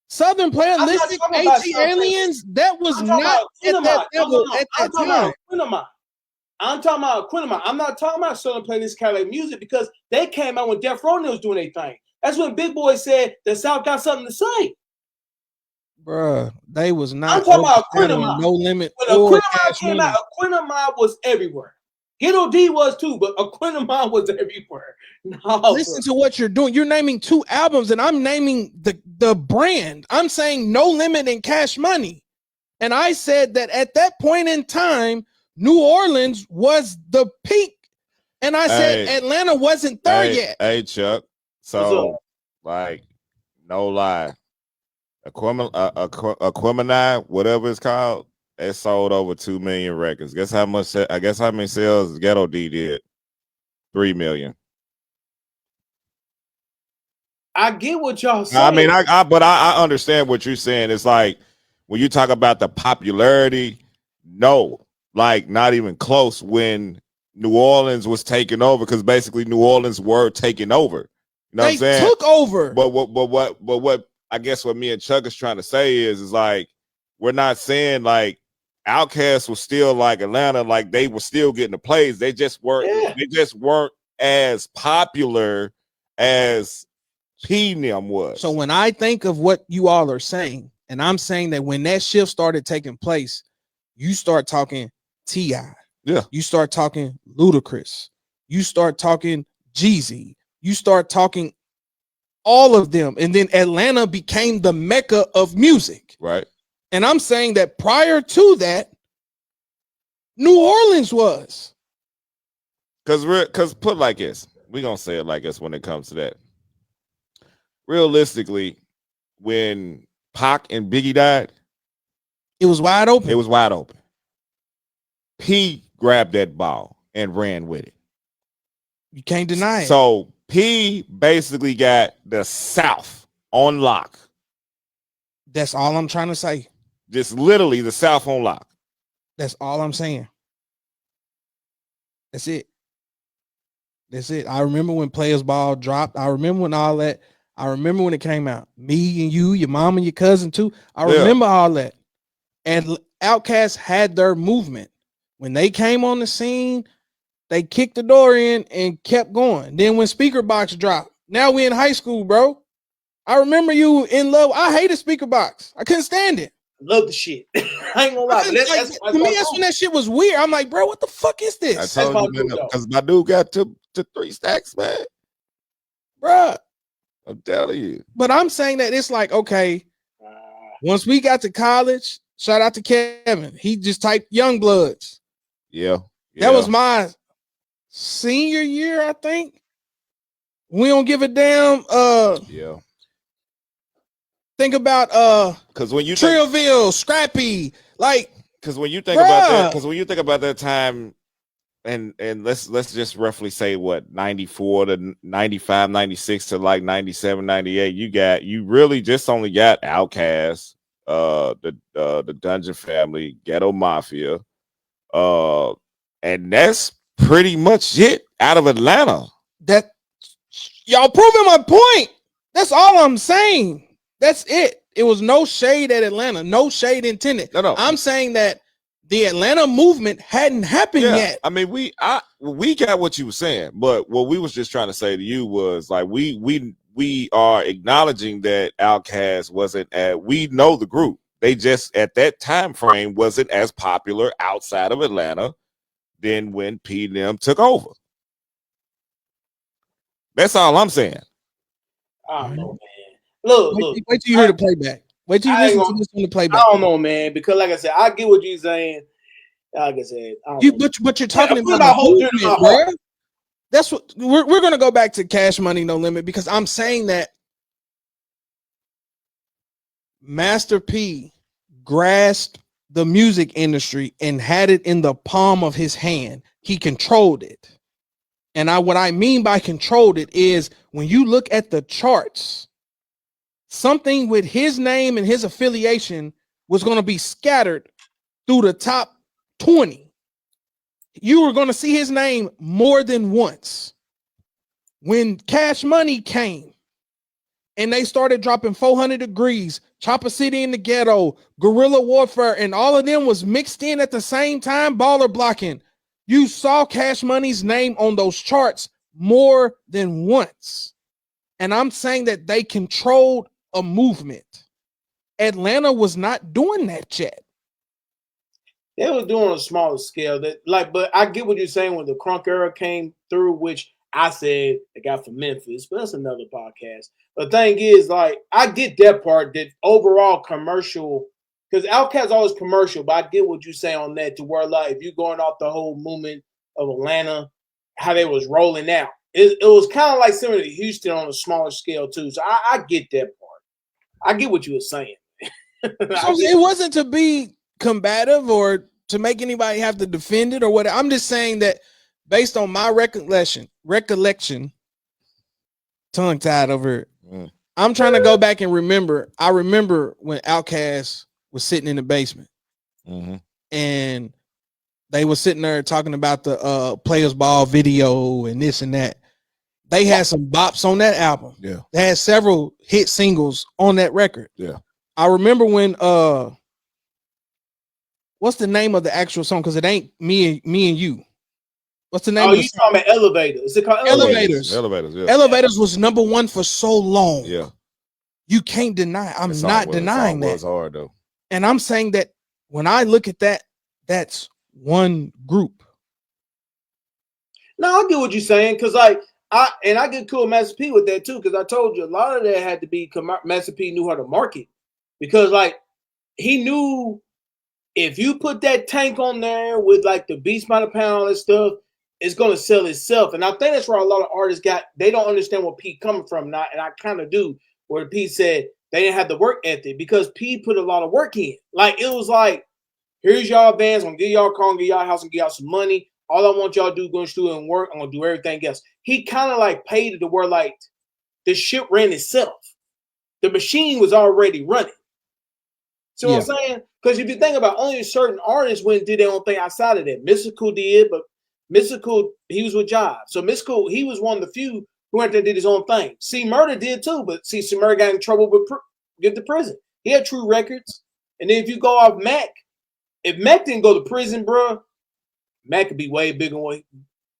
Southern Playalistic, talking about HE Southern Aliens, that was I'm talking not about at that Aquinamide. level No. at I'm that talking time. about Aquinamide. I'm talking about Aquinamide. I'm not talking about Southern Playlist Cadillac music because they came out when Death Row was doing their thing. That's when Big Boy said the South got something to say. Bruh, they was I'm not talking about overshadowing Aquinamide. No Limit When or Aquinamide Cash came Money. out, Aquinamide was everywhere. Ghetto D was too, but Aquinamide was everywhere. No, Listen to what you're doing. You're naming two albums, and I'm naming the brand. I'm saying No Limit and Cash Money. And I said that at that point in time, New Orleans was the peak. And I said Atlanta wasn't there yet. Hey, Chuck. So, like, no lie. Aquemini, whatever it's called, it sold over 2 million records. Guess how much? I guess how many sales Ghetto D did? 3 million. I get what y'all saying. I mean, I understand what you're saying. It's like when you talk about the popularity, no, like not even close when New Orleans was taking over, because basically New Orleans were taking over. You know what I'm saying? They took over. But what I guess what me and Chuck is trying to say is like we're not saying like Outkast was still like Atlanta, like they were still getting the plays. They just weren't. Yeah. They just weren't as popular as P-Nim was. So when I think of what you all are saying, and I'm saying that when that shift started taking place, you start talking T.I. Yeah. You start talking Ludacris. You start talking Jeezy. You start talking all of them. And then Atlanta became the mecca of music. Right. And I'm saying that prior to that, New Orleans was. Because put like this, we're going to say it like this when it comes to that. Realistically, when Pac and Biggie died, it was wide open. It was wide open. P grabbed that ball and ran with it. You can't deny it. So P basically got the South on lock. That's all I'm trying to say. Just literally the South on lock. That's all I'm saying. That's it. That's it. I remember when Players Ball dropped. I remember when all that. I remember when it came out. Me and you, your mom and your cousin too. I remember all that. And Outkast had their movement. When they came on the scene, they kicked the door in and kept going. Then when Speaker Box dropped, now we in high school, bro. I remember you in love. I hated Speaker Box. I couldn't stand it. Love the shit. I ain't gonna lie. To me, that's when that shit was weird. I'm like, bro, what the fuck is this? I told you, because my dude got to 3 stacks, man. Bro, I'm telling you. But I'm saying that it's like, okay, once we got to college, shout out to Kevin. He just typed Youngbloods. Yeah. That was my senior year, I think. We don't give a damn. Yeah. Think about because when you Trillville, Scrappy, like, because when you think about that time, and let's just roughly say what 94 to 95, 96 to like 97, 98, you really just only got Outkast, the Dungeon Family, Ghetto Mafia, and that's pretty much it out of Atlanta. That y'all proving my point. That's all I'm saying. That's it. It was no shade at Atlanta, no shade intended. No. I'm saying that the Atlanta movement hadn't happened yet. I mean, we got what you were saying, but what we was just trying to say to you was like we are acknowledging that Outkast wasn't we know the group. They just at that time frame wasn't as popular outside of Atlanta than when P&M took over. That's all I'm saying. I don't know, man. Look. Wait till you hear the playback. Wait till you listen to this on the playback. I don't know, man, because like I said, I get what you're saying. Like I said, but you're talking about the movement, bro. That's what we're gonna go back to Cash Money No Limit, because I'm saying that Master P grasped the music industry and had it in the palm of his hand. He controlled it. And what I mean by controlled it is when you look at the charts, something with his name and his affiliation was going to be scattered through the top 20. You were going to see his name more than once. When Cash Money came and they started dropping 400 Degrees, Chopper City in the Ghetto, Guerrilla Warfare, and all of them was mixed in at the same time, Baller Blocking, you saw Cash Money's name on those charts more than once. And I'm saying that they controlled a movement. Atlanta was not doing that yet. They were doing a smaller scale. But I get what you're saying when the Crunk era came through, which I said they got from Memphis, but that's another podcast. The thing is, like, I get that part, that overall commercial, because Outkast always commercial, but I get what you say on that, to where, like, if you're going off the whole movement of Atlanta, how they was rolling out, it was kind of like similar to Houston on a smaller scale too. So I get that part. I get what you were saying. So it wasn't to be combative or to make anybody have to defend it or whatever. I'm just saying that based on my recollection, tongue tied over here. I'm trying to go back and remember. I remember when Outkast was sitting in the basement, and they were sitting there talking about the Players Ball video and this and that. They had some bops on that album. Yeah, they had several hit singles on that record. Yeah, I remember when what's the name of the actual song? Because it ain't me and you. What's the name? Oh, you talking about Elevator? Is it called Elevators? Elevators. Yeah. Elevators was number one for so long. Yeah, you can't deny. I'm not denying that. It was hard though. And I'm saying that when I look at that, that's one group. No, I get what you're saying, because like I get cool with Master P with that too, because I told you a lot of that had to be Master P knew how to market, because like he knew if you put that tank on there with like the beats by the pound and stuff, it's gonna sell itself. And I think that's where a lot of artists they don't understand where P coming from now, and I kind of do. Where P said they didn't have the work ethic, because P put a lot of work in. Like it was like, here's y'all bands, I'm gonna give y'all a car, give y'all a house, and give y'all some money. All I want y'all to do, go to the studio and work. I'm gonna do everything else. He kind of like paid it to where like the shit ran itself. The machine was already running. See what I'm saying? Because if you think about, only certain artists went and did their own thing outside of that. Mystical did, but Mystical, he was with Jive. So Mystical, he was one of the few who went there and did his own thing. C Murder did too, but C Murder got in trouble with get to prison. He had True Records. And then if you go off Mac, if Mac didn't go to prison, bro, Mac could be way bigger than what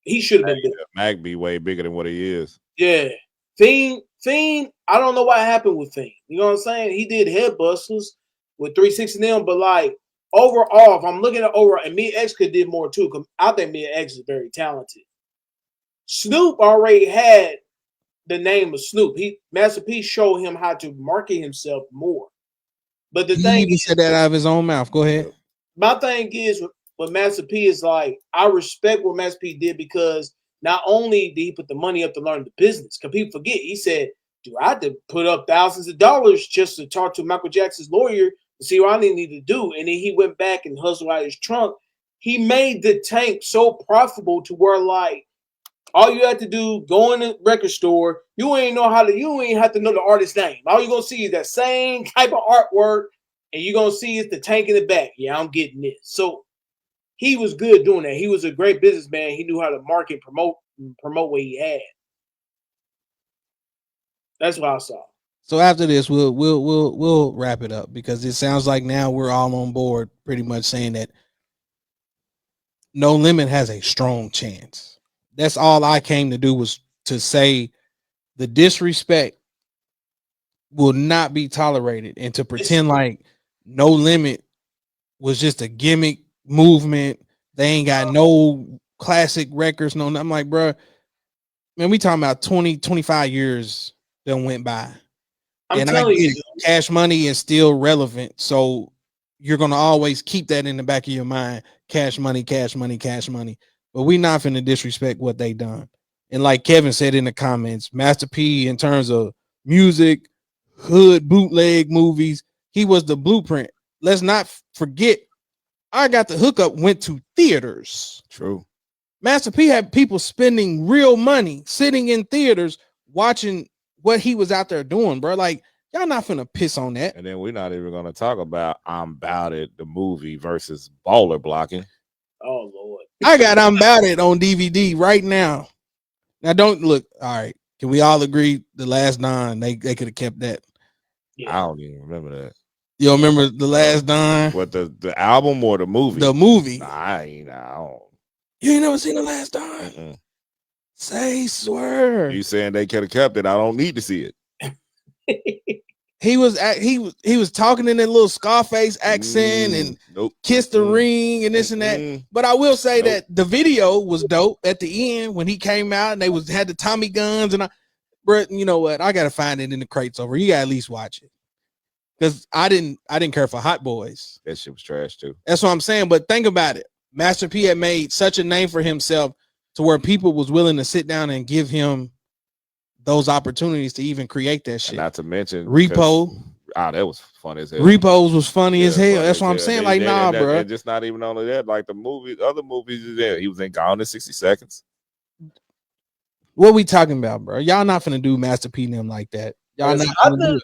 he should have been bigger. Mac be way bigger than what he is. Yeah. Fiend, I don't know what happened with Fiend. You know what I'm saying? He did Headbusters with 360 them, but like overall, if I'm looking at overall, and Mia X could did more too, because I think Mia X is very talented. Snoop already had the name of Snoop. Master P showed him how to market himself more. But the thing he said that out of his own mouth. Go ahead. My thing is with Master P is like, I respect what Master P did, because not only did he put the money up to learn the business, because people forget, he said, do I have to put up thousands of dollars just to talk to Michael Jackson's lawyer to see what I need to do? And then he went back and hustled out his trunk. He made the tank so profitable to where like all you had to do, go in the record store, you ain't have to know the artist's name. All you're gonna see is that same type of artwork, and you're gonna see it's the tank in the back. Yeah, I'm getting this. So he was good doing that. He was a great businessman. He knew how to market, promote what he had. That's what I saw. So after this, we'll wrap it up, because it sounds like now we're all on board, pretty much saying that No Limit has a strong chance. That's all I came to do, was to say the disrespect will not be tolerated, and to pretend like No Limit was just a gimmick movement. They ain't got no classic records. No, I'm like, bro, man, we talking about 20, 25 years that went by. And I get it. Cash Money is still relevant. So you're going to always keep that in the back of your mind. Cash Money, Cash Money, Cash Money. But we not finna disrespect what they done. And like Kevin said in the comments, Master P, in terms of music, hood, bootleg movies, he was the blueprint. Let's not forget I Got the Hookup went to theaters. True. Master P had people spending real money sitting in theaters watching what he was out there doing, bro. Like, y'all not finna piss on that. And then we're not even gonna talk about I'm About It, the movie versus Baller Blocking. Oh Lord. I got I'm About It on DVD right now. Now don't look. All right. Can we all agree The Last Don, they could have kept that? I don't even remember that. You remember The Last Don? What, the album or the movie? The movie. Nah, I don't. You ain't never seen The Last Don? Say swear. You saying they could have kept it? I don't need to see it. He was talking in that little Scarface accent and kissed the ring and this and that. But I will say that the video was dope at the end when he came out and they had the Tommy guns and but you know what? I gotta find it in the crates over. You gotta at least watch it. Because I didn't care for Hot Boys. That shit was trash too. That's what I'm saying. But think about it. Master P had made such a name for himself to where people was willing to sit down and give him those opportunities to even create that shit. And not to mention Repo. That was funny as hell. Repos was funny as hell. That's what I'm saying. Like, nah, bro. And just not even only that, like the other movies is there. He was in Gone in 60 Seconds. What we talking about, bro? Y'all not finna do Master P and them like that. Y'all not finna do it.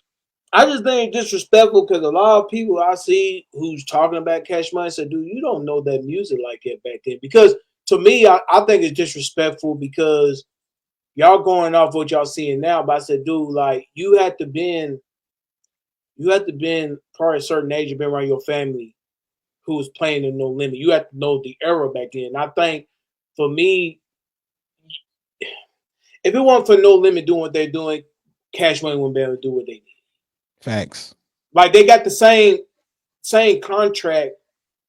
I just think it's disrespectful because a lot of people I see who's talking about Cash Money said, dude, you don't know that music like that back then. Because to me, I think it's disrespectful because y'all going off what y'all seeing now. But I said, dude, like you had to been probably a certain age, you've been around your family who was playing in No Limit. You had to know the era back then. And I think for me, if it wasn't for No Limit doing what they're doing, Cash Money wouldn't be able to do what they did. Facts. Like they got the same contract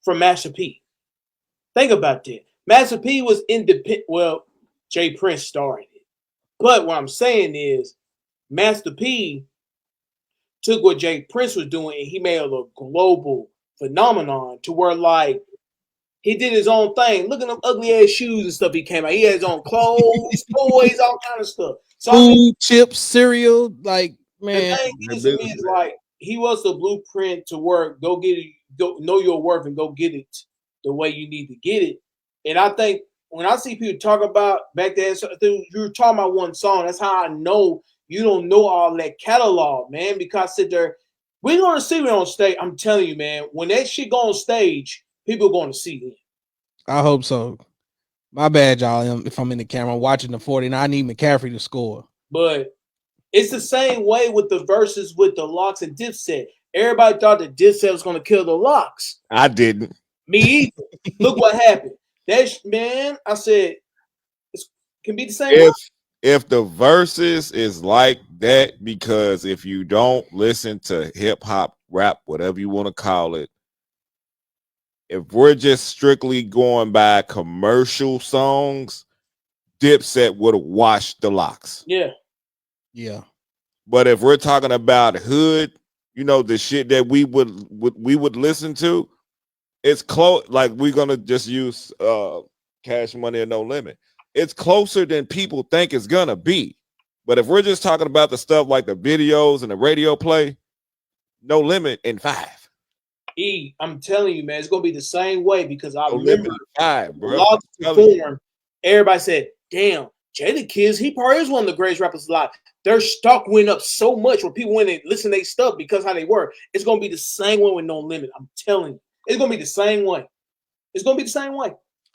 from Master P. Think about that. Master P was independent. Well, Jay Prince started it. But what I'm saying is Master P took what Jay Prince was doing and he made it a global phenomenon to where like he did his own thing. Look at them ugly ass shoes and stuff he came out. He had his own clothes, toys, all kind of stuff. So food, chips, cereal, like man. The thing is, to me, is like he was the blueprint to work. Go get it. Go know your worth and go get it the way you need to get it. And I think when I see people talk about back then, you were talking about one song. That's how I know you don't know all that catalog, man. Because I sit there, we're gonna see it on stage. I'm telling you, man. When that shit go on stage, people are going to see it. I hope so. My bad, y'all. If I'm in the camera watching the 40, and I need McCaffrey to score. But it's the same way with the verses with the Locks and Dipset. Everybody thought that Dipset was going to kill the Locks. I didn't. Me either. Look what happened. Man, I said it can be the same. If the verses is like that, because if you don't listen to hip hop, rap, whatever you want to call it, if we're just strictly going by commercial songs, Dipset would have washed the Locks. Yeah. Yeah. But if we're talking about hood, you know, the shit that we would listen to, it's close. Like we're gonna just use Cash Money or No Limit. It's closer than people think it's gonna be. But if we're just talking about the stuff like the videos and the radio play, No Limit in 5. I'm telling you, man, it's gonna be the same way because I remember 5, bro. Locks performed. Everybody said, "Damn, Jadakiss, he probably is one of the greatest rappers alive." Their stock went up so much when people went and listen to their stuff because how they were. It's gonna be the same way with No Limit. I'm telling you, it's gonna be the same way. It's gonna be the same way.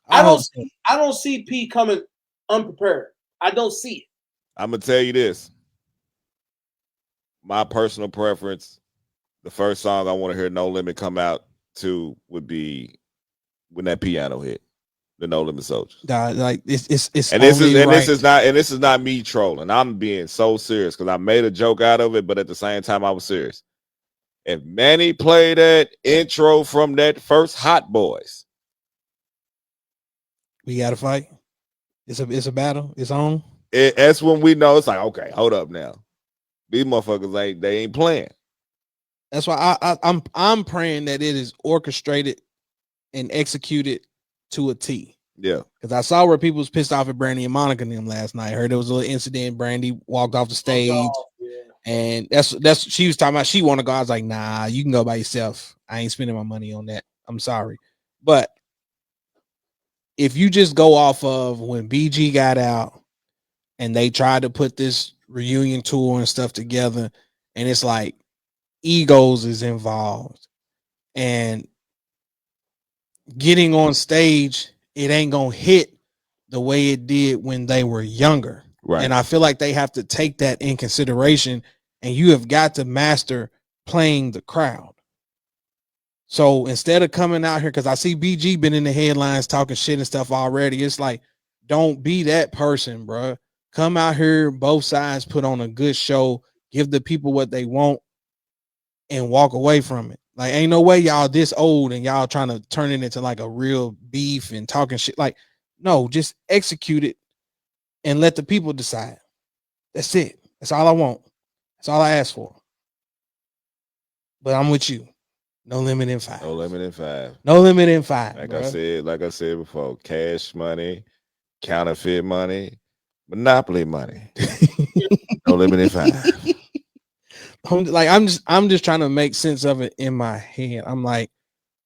I don't see P coming unprepared. I don't see it. I'm gonna tell you this. My personal preference, the first song I want to hear No Limit come out to would be when that piano hit, the No Limit Soldiers. Like it's this is not me trolling. I'm being so serious because I made a joke out of it, but at the same time I was serious. If Manny played that intro from that first Hot Boys, we gotta fight. It's a battle. It's on. That's when we know it's like, okay, hold up now. These motherfuckers ain't playing. That's why I'm praying that it is orchestrated and executed to a T. Yeah. Because I saw where people was pissed off at Brandy and Monica and them last night. I heard there was a little incident. Brandy walked off the stage. And that's she was talking about she want to go. I was like, nah, you can go by yourself. I ain't spending my money on that. I'm sorry. But if you just go off of when BG got out and they tried to put this reunion tour and stuff together, and it's like egos is involved and getting on stage, it ain't gonna hit the way it did when they were younger. Right. And I feel like they have to take that in consideration, and you have got to master playing the crowd. So instead of coming out here, because I see BG been in the headlines talking shit and stuff already, it's like, don't be that person, bro. Come out here, both sides put on a good show, give the people what they want, and walk away from it. Like, ain't no way y'all this old and y'all trying to turn it into like a real beef and talking shit. Like, no, just execute it and let the people decide. That's it. That's all I want. That's all I ask for. But I'm with you. No limit in 5. No limit in 5. No limit in 5. Like bruh. I said before, cash money, counterfeit money, monopoly money. No limit in 5. I'm just trying to make sense of it in my head. I'm like,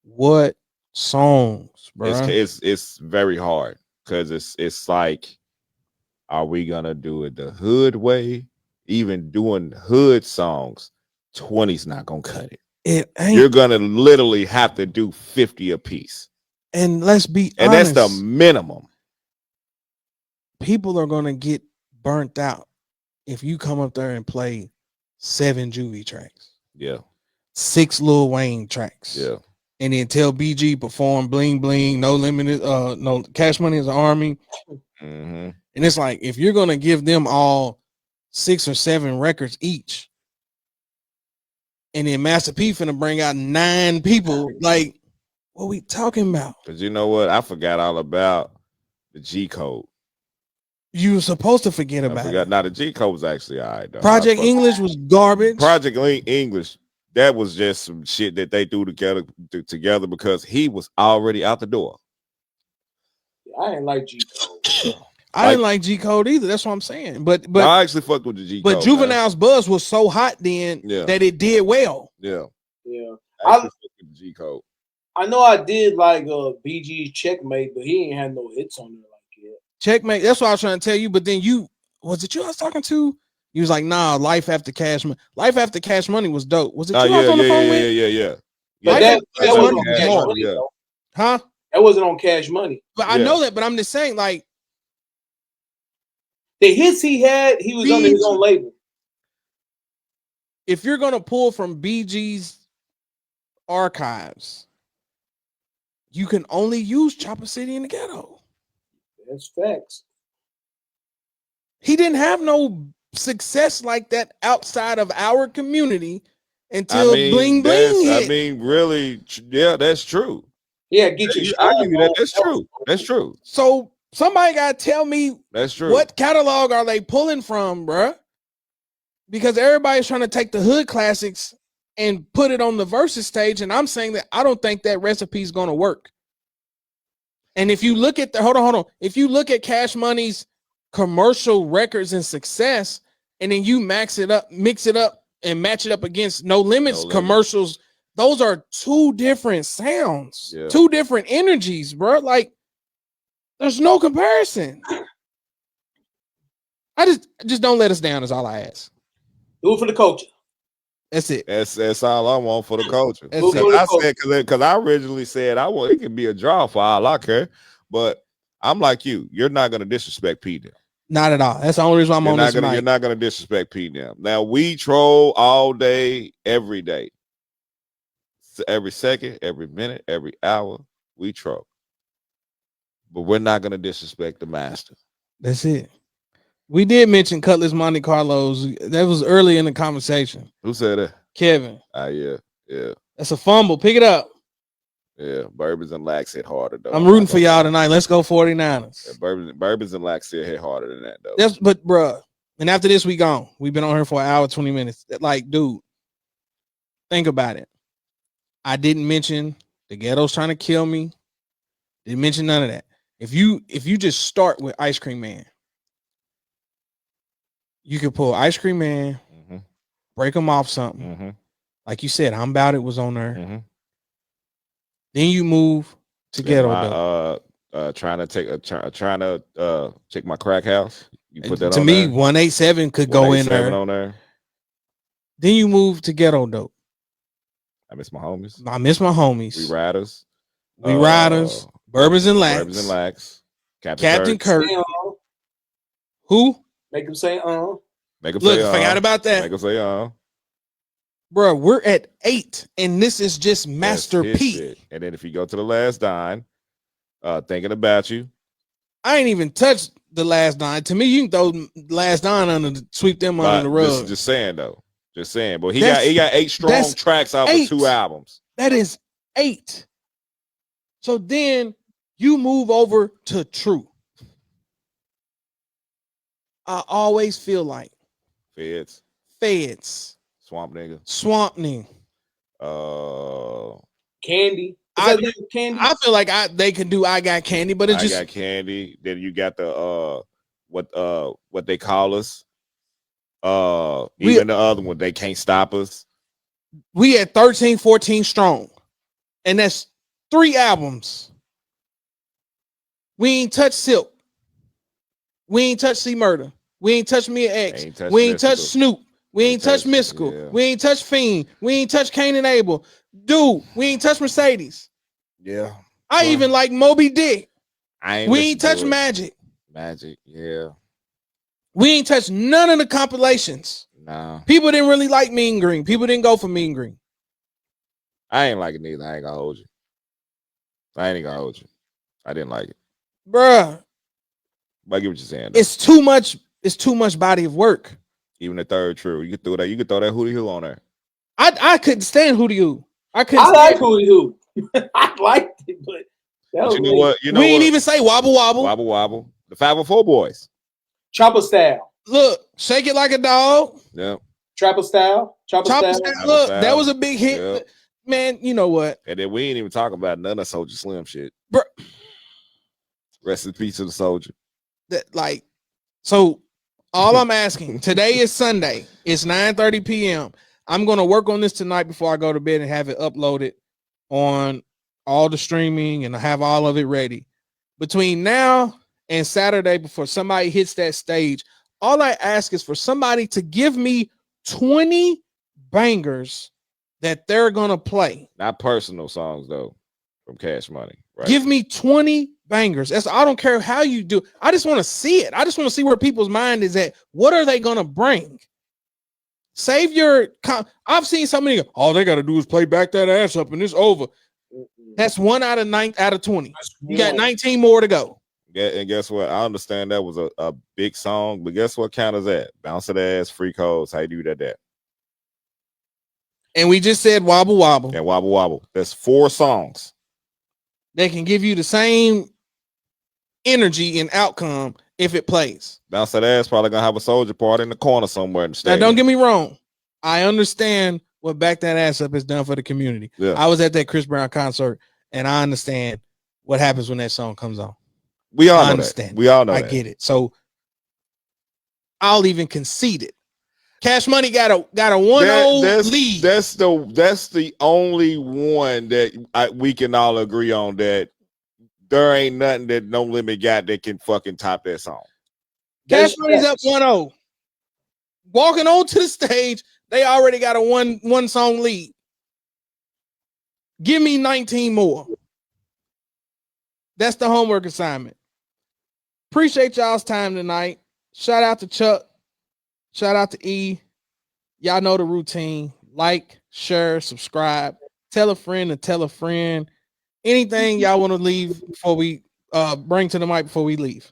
what songs, bro? It's very hard because it's like, are we gonna do it the hood way? Even doing hood songs, 20's not gonna cut it. It ain't. You're gonna literally have to do 50 a piece. And let's be and honest, that's the minimum. People are gonna get burnt out if you come up there and play 7 Juvie tracks. Yeah. 6 Lil Wayne tracks. Yeah. And then tell BG perform Bling Bling, No Limit, no Cash Money is an Army. Mm-hmm. And it's like, if you're gonna give them all 6 or 7 records each, and then Master P finna bring out 9 people, like, what we talking about? Because you know what? I forgot all about the G code. You were supposed to forget about it. Now the G code was actually all right though. Project English was garbage. Project English, that was just some shit that they threw together because he was already out the door. I didn't like G code. I didn't like G Code either. That's what I'm saying. But no, I actually fucked with the G code. But Juvenile's buzz was so hot then that it did well. Yeah. Yeah. I fucked with the G code. I know I did like BG's Checkmate, but he ain't had no hits on there like that. Checkmate. That's what I was trying to tell you. But then was it you I was talking to? You was like, nah, Life After Cash Money. Life After Cash Money was dope. Was it you I was on the phone with? Yeah. But that wasn't on Cash Money, though. Huh? That wasn't on Cash Money. But I know that, but I'm just saying, like, the hits he had, he was under his own label. If you're gonna pull from BG's archives, you can only use Chopper City in the Ghetto. That's facts. He didn't have no success like that outside of our community until Bling Bling hit. I mean, really, yeah, that's true. Yeah, get your I give you that. That's true. That's true. So somebody gotta tell me that's true. What catalog are they pulling from, bruh? Because everybody's trying to take the hood classics and put it on the versus stage, and I'm saying that I don't think that recipe is gonna work. And if you look at hold on. If you look at Cash Money's commercial records and success, and then you mix it up, and match it up against No Limits commercials, those are 2 different sounds, 2 different energies, bro. Like, there's no comparison. I just don't let us down is all I ask. Do it for the culture. That's it. That's all I want for the culture. Because I originally said it could be a draw for all I care, but I'm like you're not gonna disrespect P Dip. Not at all. That's the only reason I'm on this mic. You're not gonna disrespect P Dip. Now we troll all day, every day, every second, every minute, every hour. We troll, but we're not gonna disrespect the master. That's it. We did mention Cutlass Monte Carlos. That was early in the conversation. Who said that? Kevin. Yeah. That's a fumble. Pick it up. Yeah, Bourbons and Lax hit harder though. I'm rooting for y'all tonight. Let's go 49ers. Yeah, Bourbons and Lax hit harder than that though. But bruh, and after this we gone. We've been on here for an hour 20 minutes. Like, dude, think about it. I didn't mention the Ghetto's trying to kill me. Didn't mention none of that. If you just start with Ice Cream Man, you could pull Ice Cream Man, break them off something. Like you said, I'm About It was on there. Then you move to Ghetto my, Dope. trying to check my crack house. You put that To on me, there? 187 could go in 187 there. on there. Then you move to Ghetto Dope. I miss my homies. I miss my homies. We Riders. We Riders. Bourbons and Lax. Bourbons and Lax. Captain Kirk. Say, Who? make him say, Make 'em Look, say, forgot about that. Make 'em say, Bro, we're at 8, and this is just That's Master his P. shit. And then if you go to the Last Dine, Thinking About You. I ain't even touched the Last Dine. To me, you can throw Last Dine sweep them under the rug. Just saying though. Just saying. But he That's- got 8 strong tracks out of 2 albums. That is 8. So then you move over to True. I always feel like Feds, Swamp Nigga. Swamp Ning. Candy. Candy. I feel like they can do I Got Candy, but it's I Got Candy. Then you got the what they call us. Even the other one, They Can't Stop Us. We at 13, 14 strong. And that's 3 albums. We ain't touched Silk. We ain't touched C Murder. We ain't touched Mia X. We ain't touched Snoop. We ain't touched Mystical. Yeah. We ain't touched Fiend. We ain't touched Cain and Abel. Dude, we ain't touched Mercedes. Yeah. I even like Moby Dick. We ain't touched touched Magic. Magic, yeah. We ain't touched none of the compilations. Nah. People didn't really like Mean Green. People didn't go for Mean Green. I ain't like it neither. I ain't gonna hold you. I didn't like it. Bruh. But I get what you're saying. Though. It's too much body of work. Even the third True. You could throw that Hootie Hoo on there. I couldn't stand Hootie Hoo. I like Hootie Hoo. I liked it, but you know what? We ain't even say Wobble Wobble. Wobble Wobble. The 504 Boys. Chopper Style. Look, Shake It Like a Dog. Yeah. Trapper Style. Chopper Style. Look, that was a big hit. Yep. Man, you know what? And then we ain't even talking about none of Soulja Slim shit. Bro. Rest in peace to the soldier. So all I'm asking, today is Sunday. It's 9:30 p.m. I'm going to work on this tonight before I go to bed and have it uploaded on all the streaming and have all of it ready. Between now and Saturday, before somebody hits that stage, all I ask is for somebody to give me 20 bangers that they're going to play. Not personal songs, though, from Cash Money. Right? Give me 20 bangers. I don't care how you do. I just want to see it. I just want to see where people's mind is at. What are they going to bring? Save your. I've seen so many. All they got to do is play Back That Ass Up and it's over. That's 1 out of 20. You got 19 more to go. Yeah, and guess what? I understand that was a big song, but guess what count is that? Bounce That Ass, Free Codes. How you do that? And we just said Wobble Wobble. And Wobble Wobble. That's 4 songs. They can give you the same energy and outcome if it plays. Bounce That Ass probably gonna have a soldier part in the corner somewhere in the stadium. Now, don't get me wrong. I understand what Back That Ass Up has done for the community. Yeah. I was at that Chris Brown concert, and I understand what happens when that song comes on. We all understand. That. We all know I that. get it. So I'll even concede it. Cash Money got a 1-0 lead. That's the only one that we can all agree on, that there ain't nothing that No Limit got that can fucking top that song. Cash Money's up 1-0. Walking onto the stage, they already got a one song lead. Give me 19 more. That's the homework assignment. Appreciate y'all's time tonight. Shout out to Chuck. Shout out to E. Y'all know the routine. Like, share, subscribe. Tell a friend and tell a friend. Anything y'all want to leave before we bring to the mic before we leave?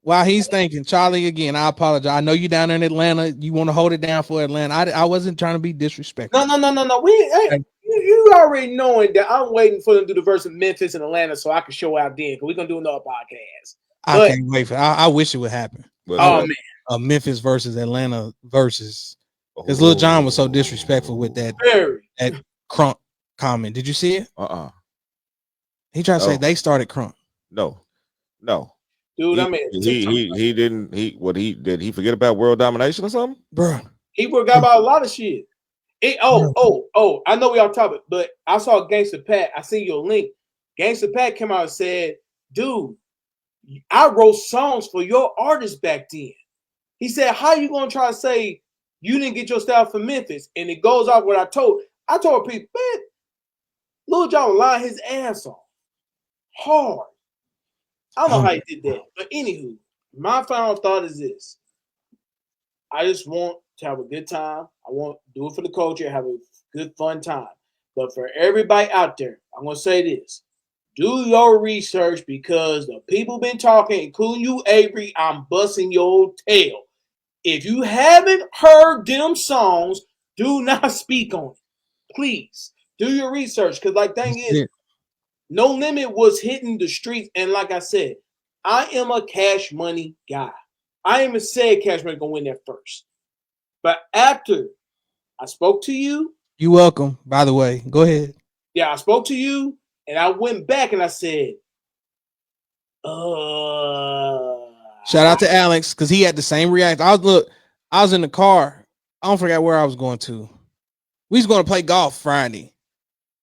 While he's thinking, Charlie, again, I apologize. I know you down there in Atlanta. You want to hold it down for Atlanta. I wasn't trying to be disrespectful. No. You already knowing that I'm waiting for them to do the verse in Memphis and Atlanta so I can show out then, because we're going to do another podcast. I can't wait for I wish it would happen. Oh, man. Memphis versus Atlanta versus. Because Lil Jon was so disrespectful with that Crunk comment. Did you see it? He tried to say they started Crunk. No. Dude, he didn't. Did he forget about world domination or something? Bro, He forgot about a lot of shit. I know we off topic, but I saw Gangsta Pat. I seen your link. Gangsta Pat came out and said, dude, I wrote songs for your artists back then. He said, how you gonna try to say you didn't get your style from Memphis? And it goes off what I told people, man, Lil Jon lying his ass off. Hard. I don't know how he did that. But anywho, my final thought is this. I just want to have a good time. I want to do it for the culture, have a good, fun time. But for everybody out there, I'm going to say this. Do your research because the people been talking, including you, Avery, I'm busting your tail. If you haven't heard them songs, do not speak on it. Please. Do your research. Because thing is, No Limit was hitting the streets. And like I said, I am a Cash Money guy. I even said Cash Money gonna win that first. But after I spoke to you. You're welcome, by the way. Go ahead. Yeah, I spoke to you and I went back and I said, shout out to Alex, because he had the same reaction. I was in the car. I don't forget where I was going to. We was going to play golf Friday.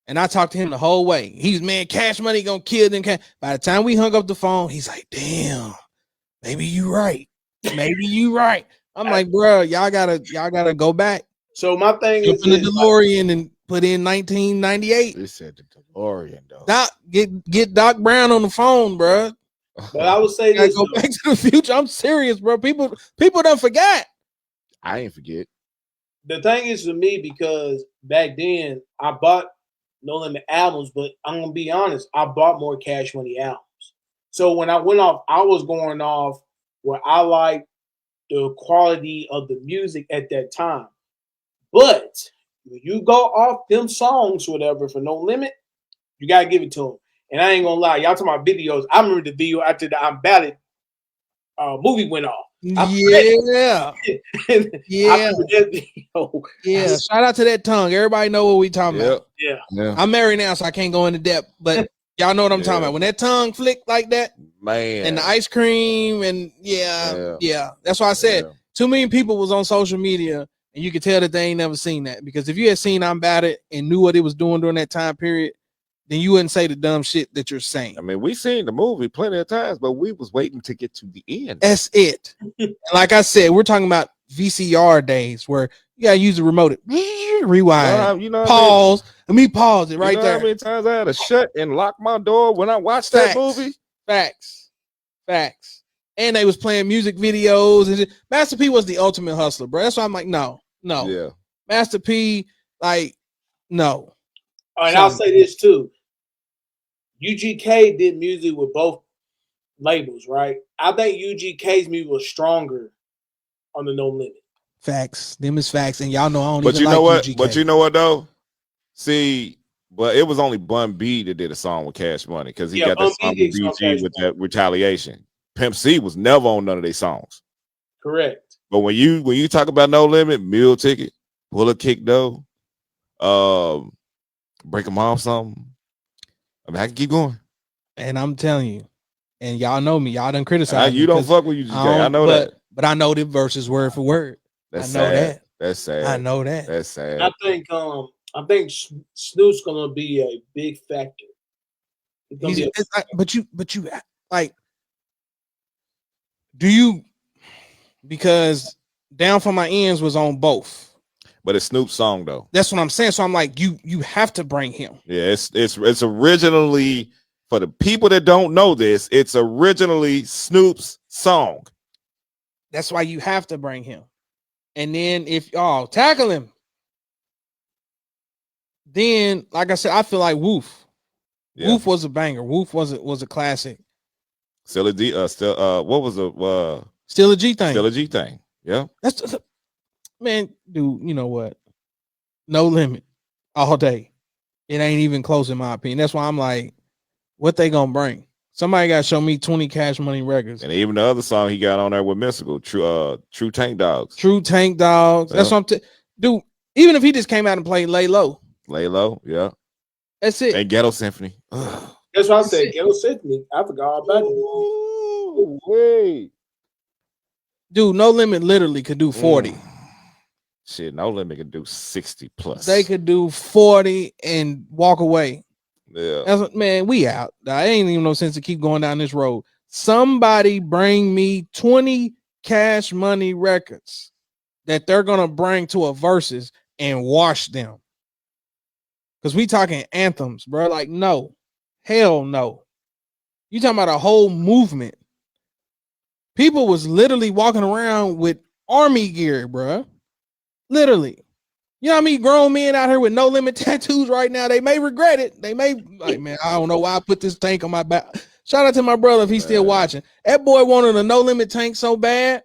And I talked to him the whole way. He's, man, Cash Money gonna kill them. By the time we hung up the phone, he's like, damn, maybe you right. Maybe you right. I'm like, bro, y'all gotta go back. So my thing is in the DeLorean and put in 1998. They said the DeLorean though. Doc, get Doc Brown on the phone, bro. But I would say this, go back to the future. I'm serious, bro. People don't forget. I ain't forget. The thing is for me, because back then I bought No Limit albums, but I'm gonna be honest, I bought more Cash Money albums. So when I went off, I was going off where I liked the quality of the music at that time. But when you go off them songs, whatever, for No Limit, you gotta give it to them. And I ain't gonna lie, y'all talking about videos. I remember the video after the I'm Ballad movie went off. Yeah. Yeah. Shout out to that tongue. Everybody know what we talking about. Yeah. I'm married now, so I can't go into depth, but y'all know what I'm talking about. When that tongue flicked like that, man, and the ice cream, and that's why I said too many people was on social media, and you could tell that they ain't never seen that. Because if you had seen I'm About It and knew what it was doing during that time period, then you wouldn't say the dumb shit that you're saying. I mean, we seen the movie plenty of times, but we was waiting to get to the end. That's it. And like I said, we're talking about VCR days where you gotta use the remote, rewind, pause. Let me pause it right there. How many times I had to shut and lock my door when I watched that movie? Facts. And they was playing music videos. And Master P was the ultimate hustler, bro. That's why I'm like, no. Yeah. Master P, like, no. And I'll say this too. UGK did music with both labels, right? I think UGK's music was stronger on the No Limit. Facts. Them is facts. And y'all know I don't but even you know like what? UGK. But you know what though? See, but it was only Bun B that did a song with Cash Money because he got that song with BG with that Retaliation. Pimp C was never on none of their songs. Correct. But when you talk about No Limit, Meal Ticket, Pull a Kick Though, Break them off something. I mean, I can keep going. And I'm telling you, and y'all know me, y'all done criticize you don't fuck with UGK. I know that. But I know the verses word for word. That's I know sad. that. That's sad. I know that. That's sad. I think Snoop's gonna be a big factor. But you like, do you, because Down for My Ends was on both. But it's Snoop's song though. That's what I'm saying. So I'm like, you have to bring him. Yeah, it's originally, for the people that don't know this, it's originally Snoop's song. That's why you have to bring him. And then if y'all tackle him, then like I said, I feel like Woof. Yeah. Woof was a banger. Woof was a classic. Still a G. What was the Still a G thing? Still a G thing. Yeah. That's man, dude. You know what? No Limit all day. It ain't even close in my opinion. That's why I'm like, what they gonna bring? Somebody got to show me 20 Cash Money records. And even the other song he got on there with Mystical, True Tank Dogs. True Tank Dogs. Yeah. That's what I'm dude. Even if he just came out and played Lay Low. Lay Low, yeah. That's it. And Ghetto Symphony. That's what I said. Ghetto Symphony. I forgot all about it. Wait. Dude, No Limit literally could do 40. Shit, No Limit could do 60 plus. They could do 40 and walk away. Yeah. That's, man, we out. I ain't even no sense to keep going down this road. Somebody bring me 20 Cash Money records that they're gonna bring to a versus and wash them. Because we talking anthems, bro. Like, no, hell no. You talking about a whole movement. People was literally walking around with army gear, bro. Literally. You know what I mean? Grown men out here with No Limit tattoos right now. They may regret it. They may, like, man, I don't know why I put this tank on my back. Shout out to my brother if he's still watching. That boy wanted a No Limit tank so bad.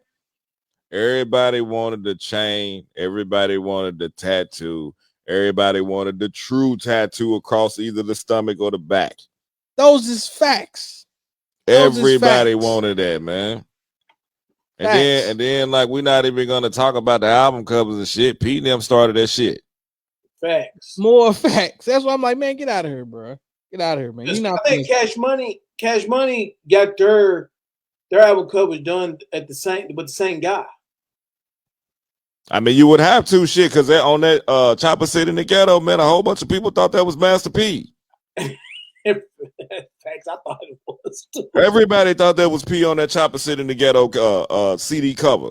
Everybody wanted the chain. Everybody wanted the tattoo. Everybody wanted the true tattoo across either the stomach or the back. Those is facts. Everybody wanted that, man. And then, like, we're not even gonna talk about the album covers and shit. Pete and them started that shit. Facts. More facts. That's why I'm like, man, get out of here, bro. Get out of here, man. I think Cash Money got their album covers done with the same guy. I mean, you would have to shit because on that Chopper City in the Ghetto, man, a whole bunch of people thought that was Master P. Facts, I thought it was too. Everybody thought that was P on that Chopper City in the Ghetto CD cover.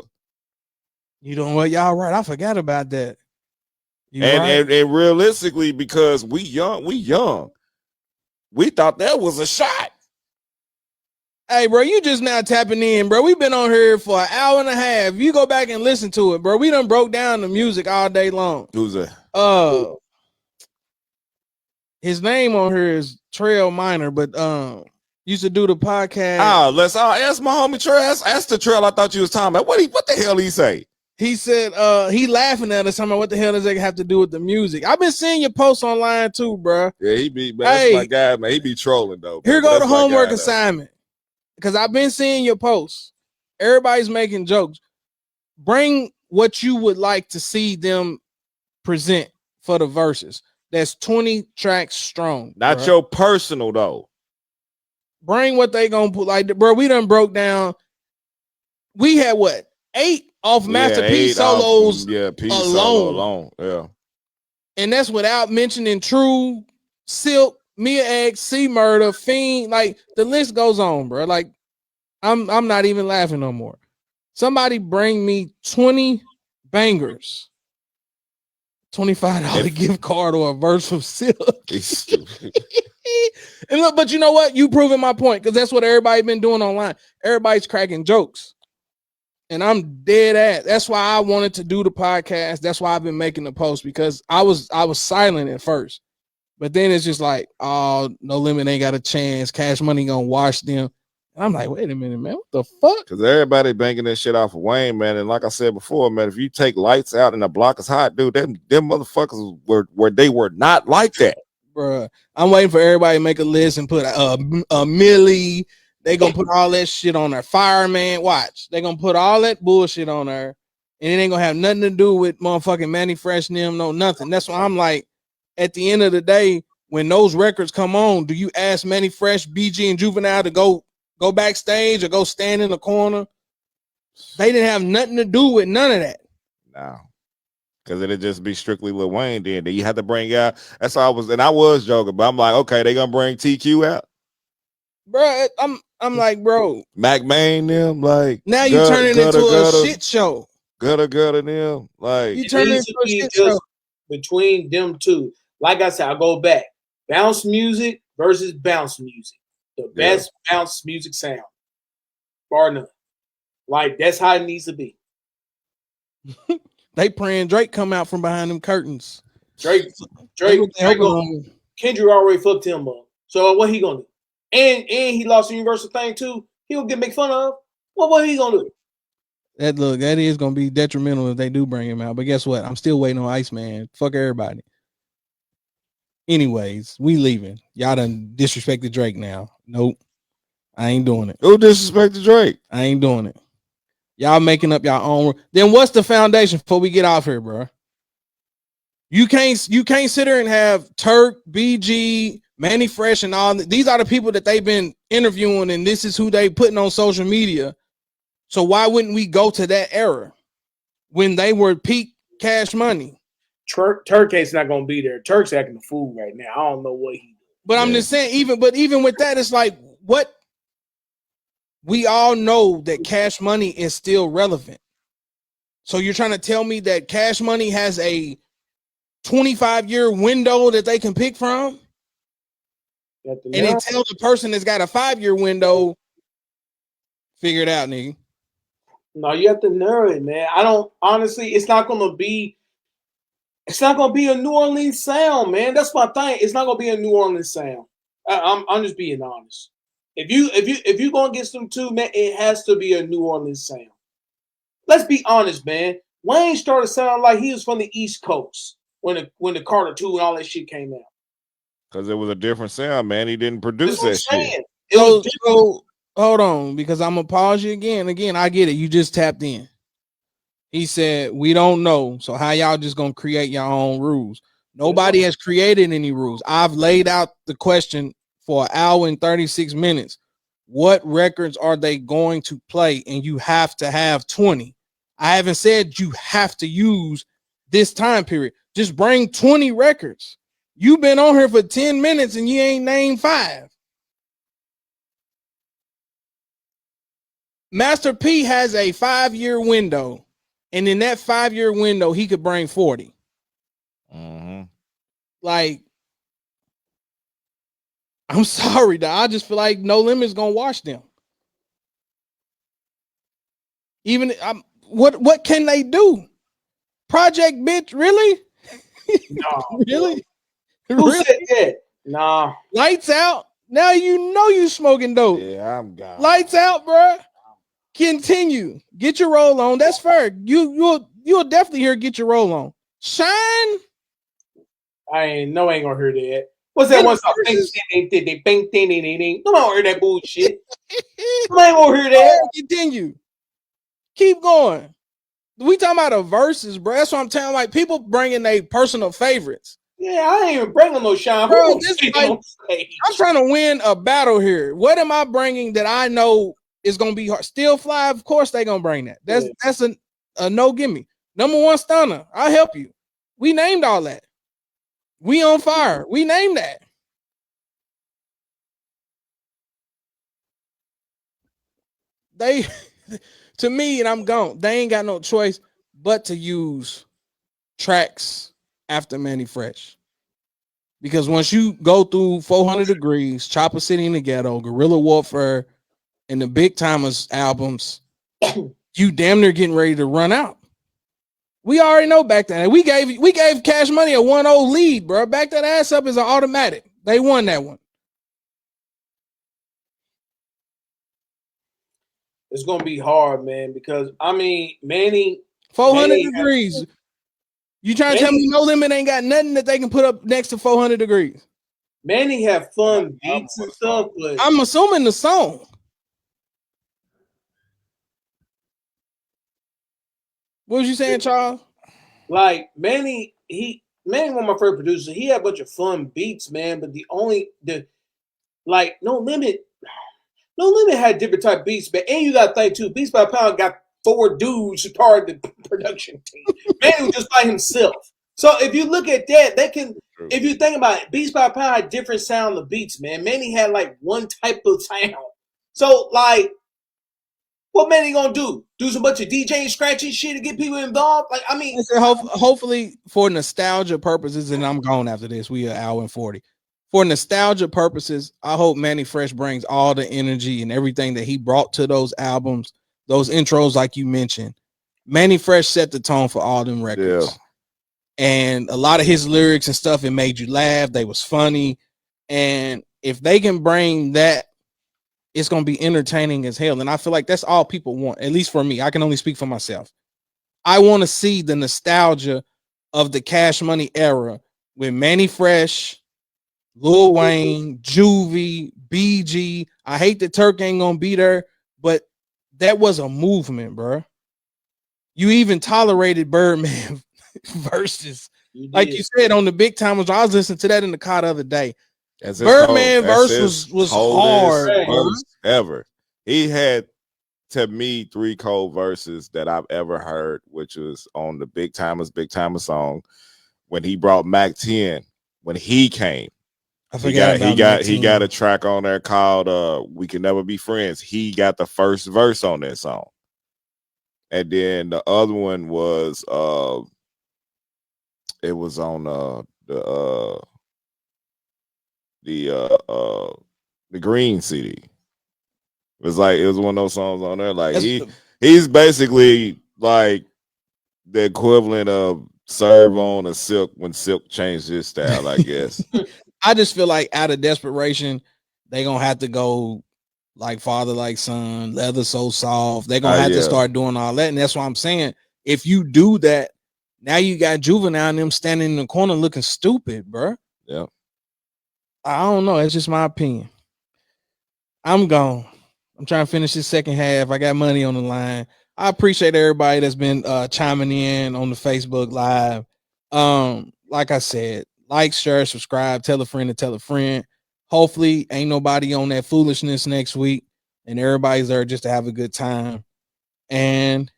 You know what? Y'all right. I forgot about that. And realistically, because we young, we thought that was a shot. Hey, bro, you just now tapping in, bro. We've been on here for an hour and a half. You go back and listen to it, bro. We done broke down the music all day long. Who's that? His name on here is Trail Minor, but used to do the podcast. Let's ask my homie Trail. Ask the Trail. I thought you was talking about. What the hell he say? He said he laughing at us. Talking about what the hell does that have to do with the music? I've been seeing your posts online too, bro. Yeah, he be, man. That's my guy, man. He be trolling though. Here go the homework assignment. Because I've been seeing your posts. Everybody's making jokes. Bring what you would like to see them present for the verses. That's 20 tracks strong. Not your personal though. Bring what they gonna put. Like, bro, we done broke down. We had what? 8 off Master P solos alone. Yeah. And that's without mentioning True, Silk, Mia X, C Murder, Fiend. Like, the list goes on, bro. Like, I'm not even laughing no more. Somebody bring me 20 bangers. $25 gift card or a verse from Silk. And look, but you know what? You proving my point, because that's what everybody been doing online. Everybody's cracking jokes. And I'm dead at. That's why I wanted to do the podcast. That's why I've been making the post, because I was silent at first. But then it's just like, oh, No Limit ain't got a chance. Cash Money gonna wash them. And I'm like, wait a minute, man. What the fuck? Because everybody banking that shit off of Wayne, man. And like I said before, man, if you take Lights Out and the block is hot, dude, them motherfuckers were they were not like that. Bruh, I'm waiting for everybody to make a list and put a Millie. They gonna put all that shit on there. Fireman, watch. They gonna put all that bullshit on there, and it ain't gonna have nothing to do with motherfucking Manny Fresh and them, no nothing. That's why I'm like, at the end of the day, when those records come on, do you ask Manny Fresh, BG, and Juvenile to go backstage or go stand in the corner? They didn't have nothing to do with none of that. No. Because it'd just be strictly Lil Wayne then. You had to bring out. That's all I was joking, but I'm like, okay, they gonna bring TQ out. Bro, I'm like, bro. Mac Main them, like, now you turn it into a shit show. Gutter them, like, you turn it into a shit show. Between them two. Like I said, I go back. Bounce music versus bounce music. The best bounce music sound. Bar none. Like, that's how it needs to be. They praying Drake come out from behind them curtains. Drake Kendrick already fucked him up. So what he gonna do? And he lost the Universal thing too. He'll get made fun of. What he gonna do? That is gonna be detrimental if they do bring him out. But guess what? I'm still waiting on Iceman. Fuck everybody. Anyways, we leaving. Y'all done disrespected Drake now. Nope. I ain't doing it. Who disrespected Drake? I ain't doing it. Y'all making up y'all own. Then what's the foundation before we get off here, bro? You can't sit there and have Turk, BG, Manny Fresh, and all. These are the people that they've been interviewing, and this is who they putting on social media. So why wouldn't we go to that era when they were peak Cash Money. Turk ain't not gonna be there. Turk's acting a fool right now. I don't know what he. But I'm just saying, even with that, it's like what we all know that Cash Money is still relevant. So you're trying to tell me that Cash Money has a 25-year window that they can pick from? And then tell the person that's got a 5-year window, figure it out, nigga. No, you have to narrow it, man. I don't honestly, it's not gonna be a New Orleans sound, man. That's my thing. It's not gonna be a New Orleans sound. I'm just being honest. If you gonna get some two, man, it has to be a New Orleans sound. Let's be honest, man. Wayne started sounding like he was from the East Coast when the Carter 2 and all that shit came out. Because it was a different sound, man. He didn't produce that shit. So hold on, because I'm gonna pause you again. Again, I get it. You just tapped in. He said, we don't know. So how y'all just gonna create your own rules? Nobody has created any rules. I've laid out the question for an hour and 36 minutes. What records are they going to play? And you have to have 20. I haven't said you have to use this time period. Just bring 20 records. You've been on here for 10 minutes and you ain't named 5. Master P has a 5-year window. And in that 5-year window, he could bring 40. Mm-hmm. Like, I'm sorry, dog. I just feel like No Limit's gonna wash them. Even what can they do? Project bitch, really? No, really? Who said that? Nah. Lights out. Now you know you smoking dope. Yeah, I'm gone. Lights out, bro. Continue. Get your roll on. That's fair. You'll definitely hear get your roll on. Shine. I ain't gonna hear that. What's that one song? Come on, hear that bullshit. I ain't gonna hear that. Continue. Keep going. We talking about a verses, bro. That's what I'm telling. Like people bringing their personal favorites. Yeah, I ain't even bringing no shine. Bro, I'm trying to win a battle here. What am I bringing that I know is gonna be hard? Still Fly, of course they gonna bring that. That's a no gimme. Number 1 stunner. I'll help you. We named all that. We on fire. We named that. They, to me, and I'm gone. They ain't got no choice but to use tracks after Manny Fresh. Because once you go through 400 Degrees, Chopper City in the Ghetto, Guerrilla Warfare, and the Big Timers albums, you damn near getting ready to run out. We already know back then. We gave Cash Money a 1-0 lead, bro. Back that ass up is an automatic. They won that one. It's gonna be hard, man, because I mean, Manny 400 Degrees. You trying to tell me No Limit ain't got nothing that they can put up next to 400 Degrees? Manny have fun beats and stuff, but I'm assuming the song. What was you saying, Charles? Like Manny, one of my favorite producers. He had a bunch of fun beats, man. But No Limit had different type of beats, but and you got to think too. Beats by Pound got 4 dudes as part of the production team. Manny was just by himself. So if you look at that, if you think about it, Beats by Pound had different sound of beats, man. Manny had like one type of sound. So like, what Manny gonna do? Do some bunch of DJing scratching shit to get people involved? Like, I mean, hopefully for nostalgia purposes, and I'm gone after this. We are hour and 40. For nostalgia purposes, I hope Manny Fresh brings all the energy and everything that he brought to those albums, those intros, like you mentioned. Manny Fresh set the tone for all them records. Yeah. And a lot of his lyrics and stuff, it made you laugh. They was funny. And if they can bring that, it's going to be entertaining as hell. And I feel like that's all people want, at least for me. I can only speak for myself. I want to see the nostalgia of the Cash Money era with Manny Fresh, Lil Wayne, Juvie, BG. I hate that Turk ain't going to be there, but that was a movement, bro. You even tolerated Birdman verses. Like you said on the Big Timers. I was listening to that in the car the other day. Birdman verse was hard ever. He had to me 3 cold verses that I've ever heard, which was on the Big Timers song when he brought Mac 10 when he came. He got a track on there called We Can Never Be Friends. He got the first verse on that song. And then the other one was it was on the Green CD. It was one of those songs on there. Like he's basically like the equivalent of Serve on a Silk when Silk changed his style, I guess. I just feel like out of desperation, they gonna have to go like Father Like Son, Leather So Soft. They're gonna have to start doing all that. And that's why I'm saying if you do that, now you got Juvenile and them standing in the corner looking stupid, bro. Yeah. I don't know. It's just my opinion. I'm gone. I'm trying to finish this second half. I got money on the line. I appreciate everybody that's been chiming in on the Facebook Live. Like I said, like, share, subscribe, tell a friend to tell a friend. Hopefully ain't nobody on that foolishness next week and everybody's there just to have a good time and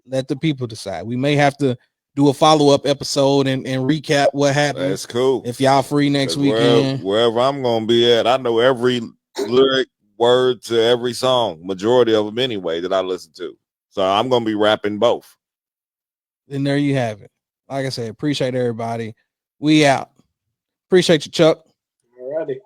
let the people decide. We may have to do a follow-up episode and recap what happened. That's cool. If y'all free next weekend. Wherever I'm going to be at, I know every lyric, word to every song, majority of them anyway, that I listen to. So I'm going to be rapping both. And there you have it. Like I said, appreciate everybody. We out. Appreciate you, Chuck. Alrighty.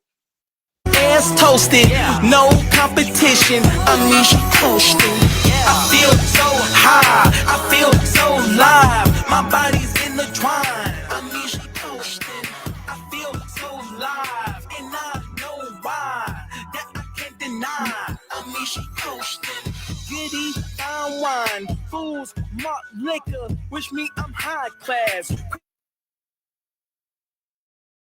Ass toasted, no competition. Amnesia coasting. I feel so high, I feel so live. My body's in the twine. Amnesia coasting. I feel so live, and I know why. That I can't deny. Amnesia coasting. Giddy, fine wine, fools, malt liquor. Wish me I'm high class.